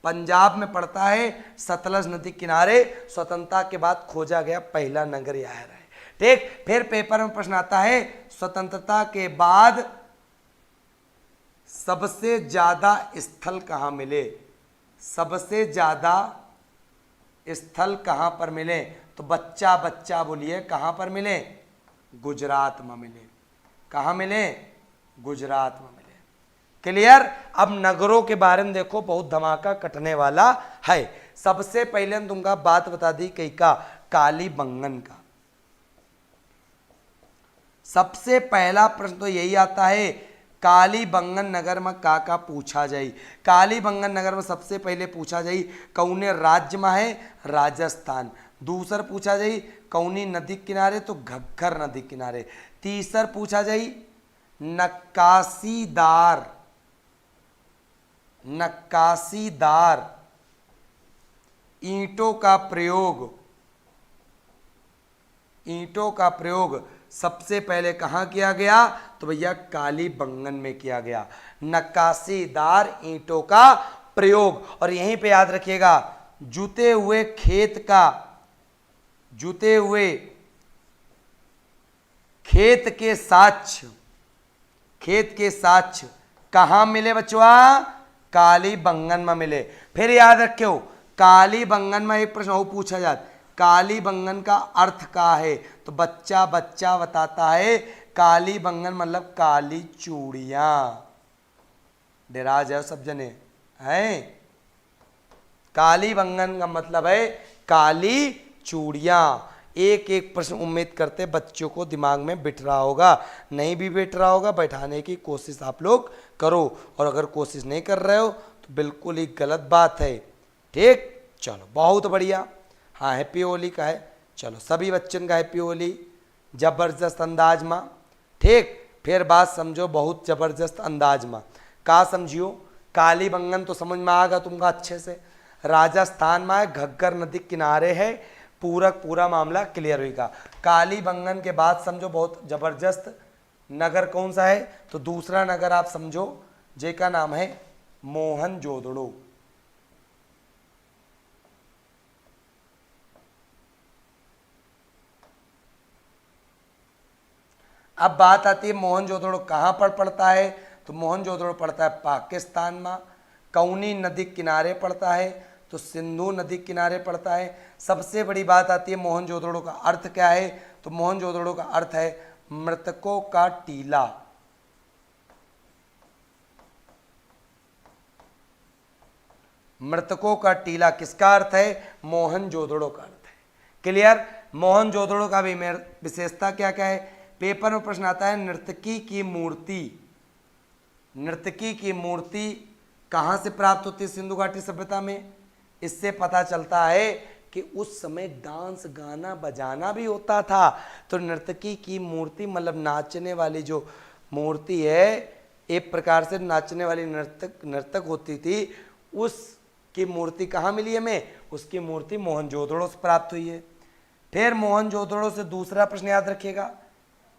पंजाब में पड़ता है सतलज नदी किनारे। स्वतंत्रता के बाद खोजा गया पहला नगर यह है। ठीक, फिर पेपर में प्रश्न आता है स्वतंत्रता के बाद सबसे ज्यादा स्थल कहां मिले? सबसे ज्यादा स्थल कहां पर मिले? तो बच्चा बच्चा बोलिए कहां पर मिले? गुजरात में मिले। कहां मिले? गुजरात में मिले। क्लियर? अब नगरों के बारे में देखो, बहुत धमाका कटने वाला है। सबसे पहले हम तुमका बात बता दी कई का, कालीबंगन का। सबसे पहला प्रश्न तो यही आता है कालीबंगन नगर में का पूछा जाए। कालीबंगन नगर में सबसे पहले पूछा जाए कौने राज्य में है? राजस्थान। दूसर पूछा जाए कौनी नदी किनारे? तो घग्गर नदी किनारे। तीसर पूछा जाए नक्काशीदार ईंटों का प्रयोग सबसे पहले कहां किया गया? तो भैया कालीबंगन में किया गया। नक्काशीदार ईंटों का प्रयोग। और यहीं पे याद रखिएगा जुते हुए खेत के साक्ष्य कहां मिले बच्चों? कालीबंगन में मिले। फिर याद रखियो कालीबंगन में एक प्रश्न और पूछा जाता, कालीबंगन का अर्थ क्या है? तो बच्चा बच्चा बताता है कालीबंगन मतलब काली चूड़ियां। डरा जाओ सब जने हैं। कालीबंगन का मतलब है काली चूड़ियां। एक एक प्रश्न उम्मीद करते बच्चों को दिमाग में बिठ रहा होगा। नहीं भी बिठ रहा होगा, बैठाने की कोशिश आप लोग करो। और अगर कोशिश नहीं कर रहे हो तो बिल्कुल ही गलत बात है। ठीक, चलो बहुत बढ़िया। हाँ, हैप्पी होली का है। चलो सभी बच्चों का हैप्पी होली जबरदस्त अंदाज में। ठीक, फिर बात समझो बहुत जबरदस्त अंदाज में। का समझियो? कालीबंगन तो समझ में आ गया तुमका अच्छे से। राजस्थान में है, घग्गर नदी किनारे है। पूरा मामला क्लियर होगा। कालीबंगन के बाद समझो बहुत जबरदस्त नगर कौन सा है? तो दूसरा नगर आप समझो जिसका नाम है मोहनजोदड़ो। अब बात आती है मोहनजोदड़ो कहाँ पर पड़ता है? तो मोहनजोदड़ो पड़ता है पाकिस्तान में। कौनी नदी किनारे पड़ता है? तो सिंधु नदी किनारे पड़ता है। सबसे बड़ी बात आती है मोहनजोदड़ो का अर्थ क्या है? तो मोहनजोदड़ो का अर्थ है मृतकों का टीला। मृतकों का टीला किसका अर्थ है? मोहनजोदड़ो का अर्थ है। क्लियर? मोहनजोदड़ो का भी विशेषता क्या क्या है? पेपर में प्रश्न आता है नर्तकी की मूर्ति कहां से प्राप्त होती है सिंधु घाटी सभ्यता में? इससे पता चलता है कि उस समय डांस गाना बजाना भी होता था। तो नर्तकी की मूर्ति मतलब नाचने वाली जो मूर्ति है, एक प्रकार से नाचने वाली नर्तक होती थी, उसकी मूर्ति कहाँ मिली हमें? उसकी मूर्ति मोहनजोदड़ो से प्राप्त हुई है। फिर मोहनजोदड़ो से दूसरा प्रश्न याद रखिएगा,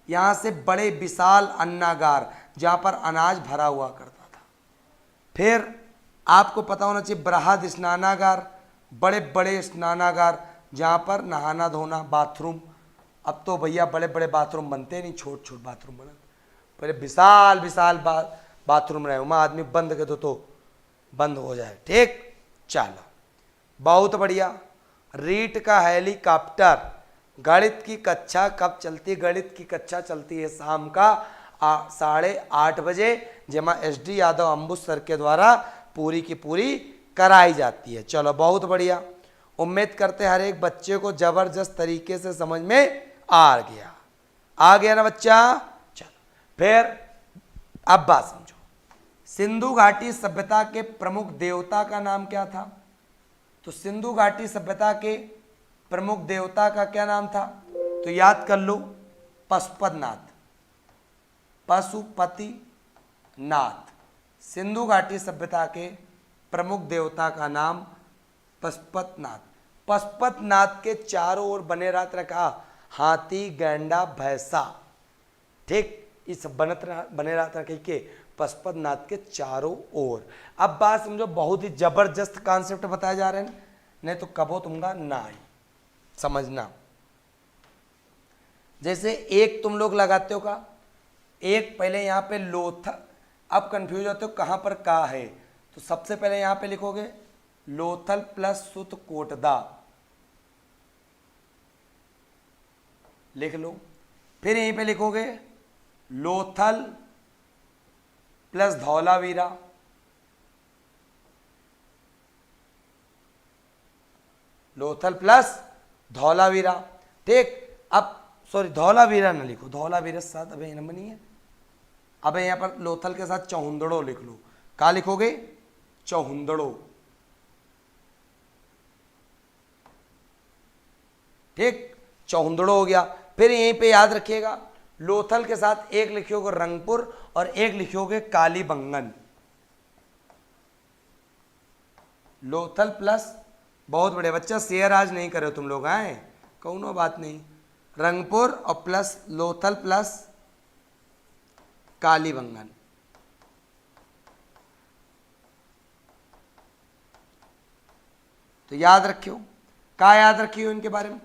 यहाँ से बड़े विशाल अन्नागार जहाँ पर अनाज भरा हुआ करता था। फिर आपको पता होना चाहिए बृहद स्नानागार, बड़े बड़े स्नानागार जहाँ पर नहाना धोना बाथरूम अब तो भैया बड़े बड़े बाथरूम बनते नहीं, छोट छोट बाथरूम बना, पहले विशाल विशाल बाथरूम रहे, वहाँ आदमी बंद कर दो तो बंद हो जाए। ठीक, चलो बहुत बढ़िया। रीट का हेलीकॉप्टर, गणित की कक्षा कब चलती है? गणित की कक्षा चलती है शाम का 8:30 बजे, जमा SD यादव अम्बुज सर के द्वारा पूरी की पूरी कराई जाती है। चलो बहुत बढ़िया, उम्मीद करते हर एक बच्चे को जबरदस्त तरीके से समझ में आ गया ना बच्चा। चलो फिर अब बात समझो, सिंधु घाटी सभ्यता के प्रमुख देवता का नाम क्या था? तो सिंधु घाटी सभ्यता के प्रमुख देवता का क्या नाम था? तो याद कर लो, पशुपतिनाथ, पशुपतिनाथ। सिंधु घाटी सभ्यता के प्रमुख देवता का नाम पशुपतिनाथ। पशुपतिनाथ के चारों ओर बने रहा हाथी, गैंडा, भैंसा। ठीक, इस बने रहा के पशुपतिनाथ के चारों ओर। अब बात समझो, बहुत ही जबरदस्त कॉन्सेप्ट बताए जा रहे हैं, नहीं तो कबो तुमका ना आई समझना। जैसे एक तुम लोग लगाते हो का, एक पहले यहाँ पे लोथल, अब कंफ्यूज होते हो कहाँ पर का है, तो सबसे पहले यहाँ पे लिखोगे लोथल प्लस सुत कोटदा, लिख लो। फिर यहीं पे लिखोगे लोथल प्लस धौलावीरा, लोथल प्लस धौलावीरा। ठीक, अब सॉरी धौलावीरा ना लिखो, धौलावीरा के साथ अबे नंबर नहीं है, अब यहां पर लोथल के साथ चौहुंदड़ो लिख लो। क्या लिखोगे? चौहुंदड़ो। ठीक, चौहुंदड़ो हो गया। फिर यहीं पे याद रखिएगा, लोथल के साथ एक लिखियोगे रंगपुर और एक लिखियोगे कालीबंगन। लोथल प्लस, बहुत बड़े बच्चा शेयर आज नहीं करे तुम लोग, आए कौनो बात नहीं, रंगपुर और प्लस लोथल प्लस कालीबंगन। तो याद रखियो, का याद रखियो इनके बारे में,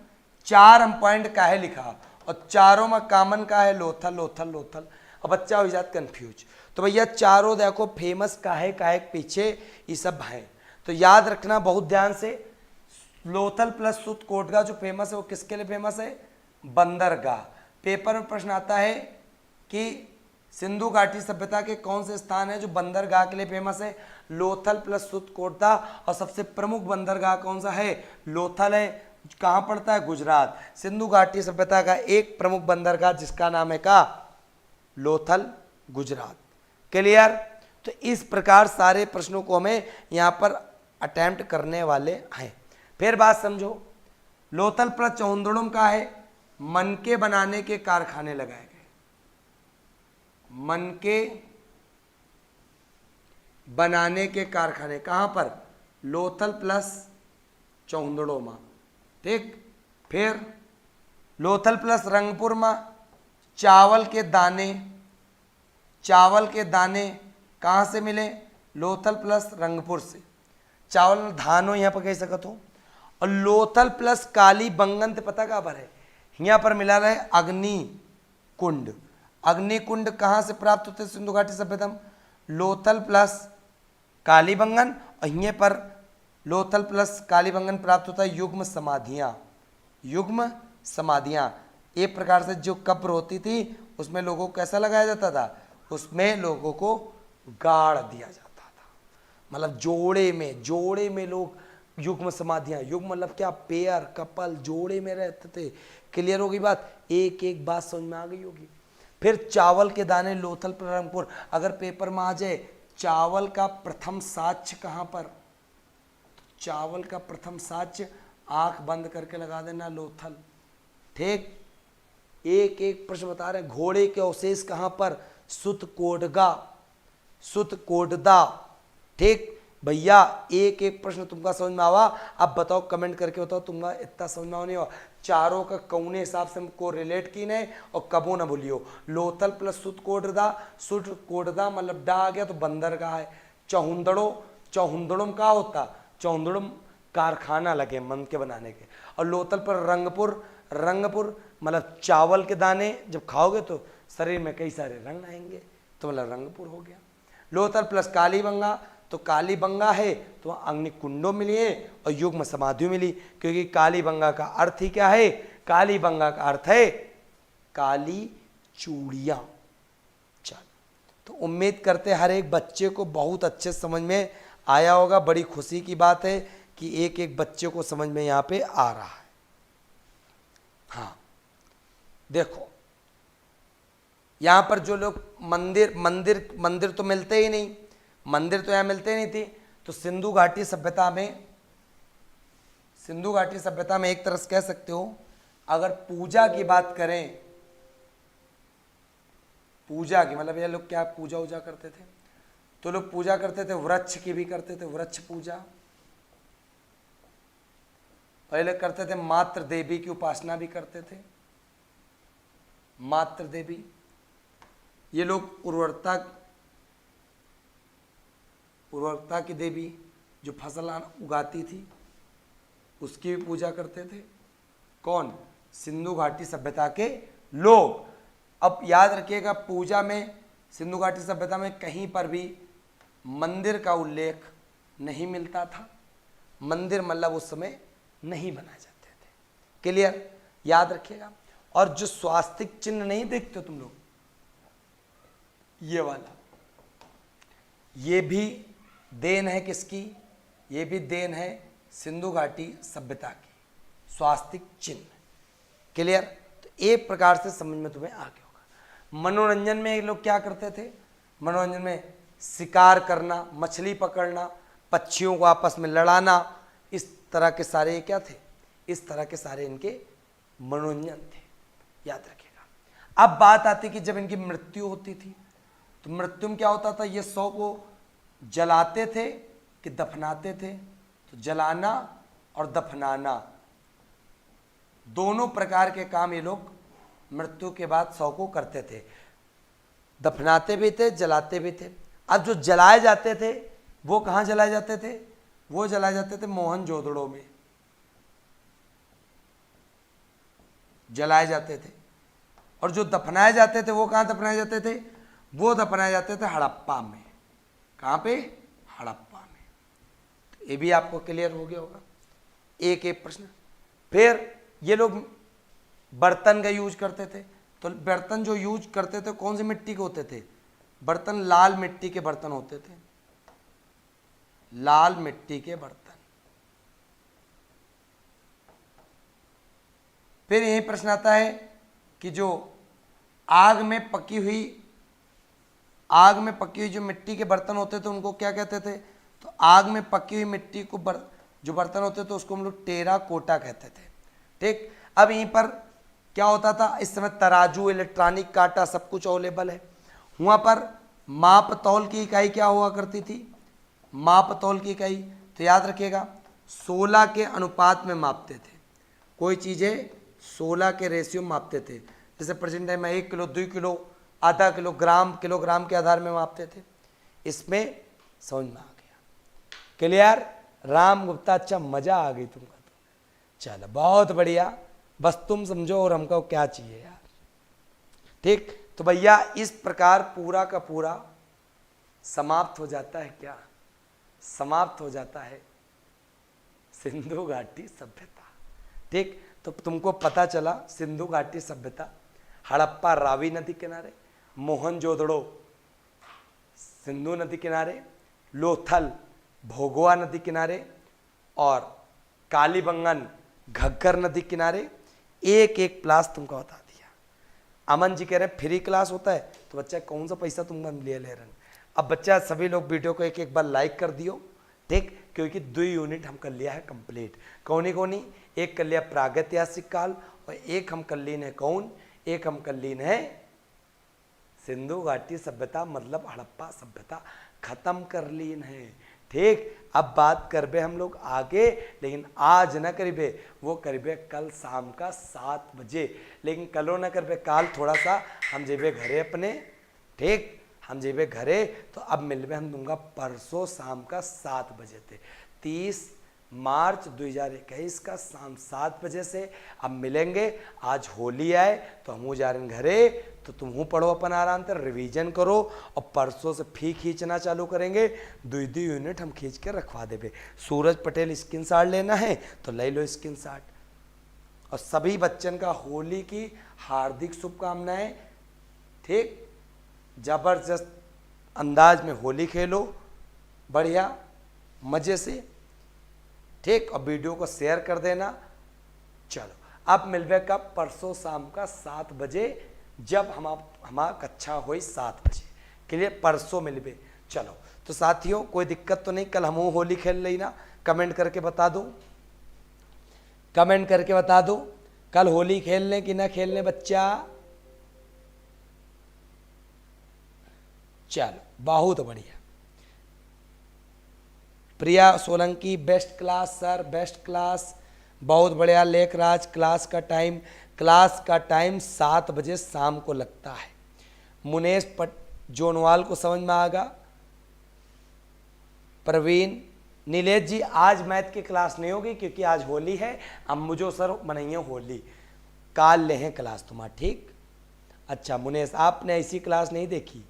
4 पॉइंट का है लिखा और चारों में कॉमन का है लोथल लोथल लोथल। अब बच्चा हो जाता कंफ्यूज, तो भैया चारों देखो फेमस का है पीछे ये सब है, तो याद रखना बहुत ध्यान से। लोथल प्लस सुत कोटगा जो फेमस है वो किसके लिए फेमस है? बंदरगाह। पेपर में प्रश्न आता है कि सिंधु घाटी सभ्यता के कौन से स्थान है जो बंदरगाह के लिए फेमस है? लोथल प्लस सुत कोटदा। और सबसे प्रमुख बंदरगाह कौन सा है? लोथल है। कहाँ पड़ता है? गुजरात। सिंधु घाटी सभ्यता का एक प्रमुख बंदरगाह जिसका नाम है का लोथल, गुजरात। क्लियर? तो इस प्रकार सारे प्रश्नों को हमें यहाँ पर अटेम्प्ट करने वाले हैं। फिर बात समझो, लोथल प्लस चौहुंदड़ुम का है मनके बनाने के कारखाने लगाए गए, मनके बनाने के कारखाने कहाँ पर? लोथल प्लस चौहुंदड़ो। ठीक, फिर लोथल प्लस रंगपुर में चावल के दाने, चावल के दाने कहाँ से मिले? लोथल प्लस रंगपुर से। चावल धानो यहाँ पर कह सकते हो। और लोथल प्लस कालीबंगन तो पता कहाँ पर है? यहाँ पर मिला रहे अग्नि कुंड। अग्नि कुंड कहाँ से प्राप्त होते? सिंधु घाटी सभ्यता में लोथल प्लस कालीबंगन, और यहाँ पर लोथल प्लस कालीबंगन प्राप्त होता है युग्म समाधियाँ। युग्म समाधियाँ एक प्रकार से जो कब्र होती थी उसमें लोगों को कैसा लगाया जाता था? उसमें लोगों को गाड़ दिया जाता था, मतलब जोड़े में लोग युग्म समाधियाँ, युग्म मतलब क्या? पेयर, कपल, जोड़े में रहते थे। क्लियर होगी बात? एक एक बात समझ में आ गई होगी। फिर चावल के दाने लोथल रंगपुर। अगर पेपर में आ जाए चावल का प्रथम साक्ष्य कहाँ पर? चावल का प्रथम साक्ष्य आंख बंद करके लगा देना लोथल। ठीक, एक एक प्रश्न बता रहे हैं। घोड़े के अवशेष कहाँ पर? सुत कोटगा, सुत कोटदा। ठीक भैया, एक एक प्रश्न तुमका समझ में आवा? अब बताओ, कमेंट करके बताओ तुमका इतना समझ में नहीं हुआ? चारों का कौने हिसाब से हमको रिलेट की नहीं और कबो ना भूलियो। लोथल प्लस सुत कोटदा मतलब डा आ गया तो बंदरगाह है। चौहुंदड़ो, चौहुंदड़ो में क्या होता? चौहुंदड़ो कारखाना लगे मन के बनाने के। और लोथल पर रंगपुर, रंगपुर मतलब चावल के दाने जब खाओगे तो शरीर में कई सारे रंग आएंगे, तो मतलब रंगपुर हो गया। लोथल प्लस कालीबंगा, तो कालीबंगा है तो अग्निकुंडो मिली है और युग्म समाधि मिली, क्योंकि कालीबंगा का अर्थ ही क्या है, कालीबंगा का अर्थ है काली चूड़ियां। चल, तो उम्मीद करते हर एक बच्चे को बहुत अच्छे समझ में आया होगा। बड़ी खुशी की बात है कि एक एक बच्चे को समझ में यहाँ पे आ रहा है। हाँ देखो, यहाँ पर जो लोग मंदिर मंदिर मंदिर तो मिलते ही नहीं, मंदिर तो यहाँ मिलते ही नहीं थी, तो सिंधु घाटी सभ्यता में एक तरह से कह सकते हो, अगर पूजा की बात करें, पूजा की मतलब ये लोग क्या पूजा वूजा करते थे, तो लोग पूजा करते थे वृक्ष की भी करते थे, वृक्ष पूजा पहले करते थे, मातृ देवी की उपासना भी करते थे, मातृ देवी। ये लोग उर्वरता की देवी जो फसल उगाती थी उसकी भी पूजा करते थे। कौन? सिंधु घाटी सभ्यता के लोग। अब याद रखिएगा, पूजा में सिंधु घाटी सभ्यता में कहीं पर भी मंदिर का उल्लेख नहीं मिलता था। मंदिर मतलब उस समय नहीं बनाए जाते थे। क्लियर? याद रखिएगा। और जो स्वास्तिक चिन्ह नहीं देखते तुम लोग, ये वाला, ये भी देन है किसकी? ये भी देन है सिंधु घाटी सभ्यता की, स्वास्तिक चिन्ह। क्लियर? तो एक प्रकार से समझ में तुम्हें आ गया होगा। मनोरंजन में ये लोग क्या करते थे? मनोरंजन में शिकार करना, मछली पकड़ना, पक्षियों को आपस में लड़ाना, इस तरह के सारे क्या थे? इस तरह के सारे इनके मनोरंजन थे। याद रखिएगा। अब बात आती कि जब इनकी मृत्यु होती थी तो मृत्यु में क्या होता था? ये शव को जलाते थे कि दफनाते थे? तो जलाना और दफनाना दोनों प्रकार के काम ये लोग मृत्यु के बाद शव को करते थे। दफनाते भी थे, जलाते भी थे। अब जो जलाए जाते थे वो कहाँ जलाए जाते थे? वो जलाए जाते थे मोहनजोदड़ो में जलाए जाते थे। और जो दफनाए जाते थे वो कहाँ दफनाए जाते थे? वो दफनाए जाते थे हड़प्पा में। कहाँ पे? हड़प्पा में। तो ये भी आपको क्लियर हो गया होगा। एक एक प्रश्न। फिर ये लोग बर्तन का यूज करते थे, तो बर्तन जो यूज करते थे कौन सी मिट्टी के होते थे? बर्तन लाल मिट्टी के बर्तन होते थे, लाल मिट्टी के बर्तन। फिर यही प्रश्न आता है कि जो आग में पकी हुई जो मिट्टी के बर्तन होते थे उनको क्या कहते थे? तो आग में पकी हुई मिट्टी को जो बर्तन होते थे उसको हम लोग टेरा कोटा कहते थे। ठीक। अब यहीं पर क्या होता था? इस समय तराजू, इलेक्ट्रॉनिक कांटा सब कुछ अवेलेबल है। वहाँ पर माप तौल की इकाई क्या हुआ करती थी? माप तौल की इकाई, तो याद रखिएगा 16 के अनुपात में मापते थे। कोई चीज़ें 16 के रेशियो में मापते थे। जैसे प्रेजेंट टाइम में 1 किलो, 2 किलो, आधा किलोग्राम, किलोग्राम के आधार में मापते थे। इसमें समझ में आ गया। क्लियर? राम गुप्ता, अच्छा मजा आ गई तुमको तो। चलो बहुत बढ़िया, बस तुम समझो और हमको क्या चाहिए यार। ठीक। तो भैया इस प्रकार पूरा का पूरा समाप्त हो जाता है। क्या समाप्त हो जाता है? सिंधु घाटी सभ्यता। ठीक। तो तुमको पता चला सिंधु घाटी सभ्यता, हड़प्पा रावी नदी किनारे, मोहनजोदड़ो सिंधु नदी किनारे, लोथल भोगवा नदी किनारे और कालीबंगन घग्गर नदी किनारे। एक एक क्लास तुमको बता दिया। अमन जी कह रहे हैं फ्री क्लास होता है, तो बच्चा कौन सा पैसा तुम ले रहे हैं? अब बच्चा सभी लोग वीडियो को एक एक बार लाइक कर दियो। ठीक। क्योंकि 2 यूनिट हम कर लिया है कंप्लीट। कौनी? एक कर लिया प्रागैतिहासिक काल और एक हम कर लीन है कौन? एक हम कर लीन है सिंधु घाटी सभ्यता, मतलब हड़प्पा सभ्यता खत्म कर लीन है। ठीक। अब बात करबे हम लोग आगे, लेकिन आज न करीबे, वो करीबे कल शाम का 7 बजे। लेकिन कलो न करबे, काल थोड़ा सा हम जेबे घरे अपने। ठीक। हम जेबे घरे, तो अब मिलबे हम दूंगा परसों शाम का 7 बजे थे। 30 मार्च 2021 का शाम 7 बजे से। अब मिलेंगे, आज होली आए तो हमू जा रहे हैं घरे, तो तुम पढ़ो अपन आराम से, रिवीजन करो, और परसों से फी खींचना चालू करेंगे। 2 यूनिट हम खींच के रखवा देंगे। सूरज पटेल स्क्रीनशॉट लेना है तो ले लो स्क्रीनशॉट। और सभी बच्चन का होली की हार्दिक शुभकामनाएं। ठीक, जबरदस्त अंदाज में होली खेलो, बढ़िया मजे से। ठीक, और वीडियो को शेयर कर देना। चलो अब मिलवे कब? परसों शाम का 7 बजे, जब हमारा कक्षा हुई 7 बजे के लिए परसों मिलवे। चलो तो साथियों, कोई दिक्कत तो नहीं? कल हम होली खेल रही ना? कमेंट करके बता दो, कमेंट करके बता दो कल होली खेलने की ना खेलने बच्चा। चलो बहुत बढ़िया। Priya Solanki best class sir, best class, बहुत बढ़िया। लेखराज क्लास का टाइम 7 बजे शाम को लगता है। मुनेश जोनवाल को समझ में आएगा। प्रवीण, नीलेश जी आज मैथ की क्लास नहीं होगी क्योंकि आज होली है। अब मुझे सर बनाइए होली, काल ले हैं क्लास तुम्हारा। ठीक, अच्छा मुनेश आपने ऐसी क्लास नहीं देखी?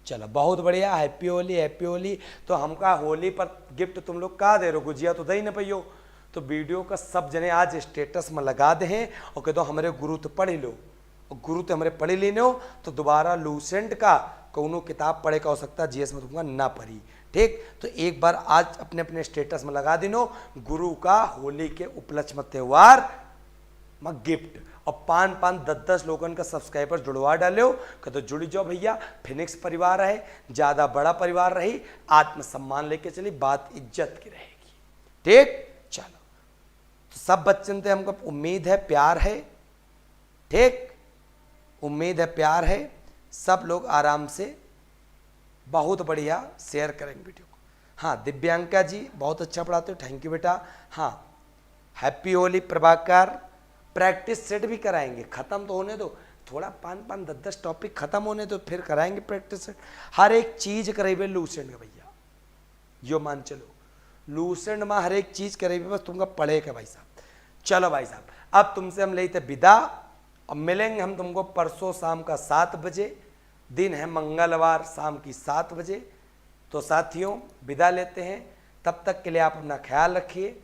चलो बहुत बढ़िया, हैप्पी होली, हैप्पी होली। तो हमका होली पर गिफ्ट तुम लोग का दे रहे हो? गुजिया तो दे ही न पैयो। तो वीडियो का सब जने आज स्टेटस में लगा दे हैं और कह दो हमारे गुरु तो पढ़ लो, और गुरु तो हमारे पढ़ी लेने हो तो दोबारा लूसेंट का कौनो किताब पढ़े का हो सकता है, जीएस में तुमका ना पढ़ी। ठीक, तो एक बार आज अपने अपने स्टेटस में लगा दिनो गुरु का होली के उपलक्ष्य में त्यौहार में गिफ्ट। और 5-5 10 लोगों का सब्सक्राइबर जुड़वा डालो कि तो जुड़ जाओ भैया। फिनिक्स परिवार है, ज़्यादा बड़ा परिवार रही, आत्मसम्मान लेके चली, बात इज्जत की रहेगी। ठीक, चलो तो सब बच्चन से हमको उम्मीद है, प्यार है। ठीक, उम्मीद है, प्यार है। सब लोग आराम से बहुत बढ़िया शेयर करेंगे वीडियो को। हाँ दिव्यांका जी बहुत अच्छा पढ़ाते हो, थैंक यू बेटा। हाँ happy Holi Prabhakar. Practice set भी कराएंगे, ख़त्म तो होने दो, थोड़ा 5-5 10 टॉपिक ख़त्म होने दो, फिर कराएंगे प्रैक्टिस सेट। हर एक चीज़ करेबे लूसेंट का भैया, यो मान चलो लूसेंट में हर एक चीज़ करेबे, बस तुमका पढ़ेगा भाई साहब। चलो भाई साहब, अब तुमसे हम लेते विदा, और मिलेंगे हम तुमको परसों शाम का 7 बजे। दिन है मंगलवार शाम की 7 बजे। तो साथियों विदा लेते हैं, तब तक के लिए आप अपना ख्याल रखिए।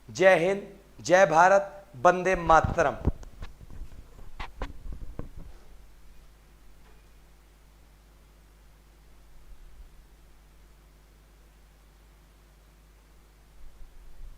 जय हिंद, जय भारत, वंदे मातरम।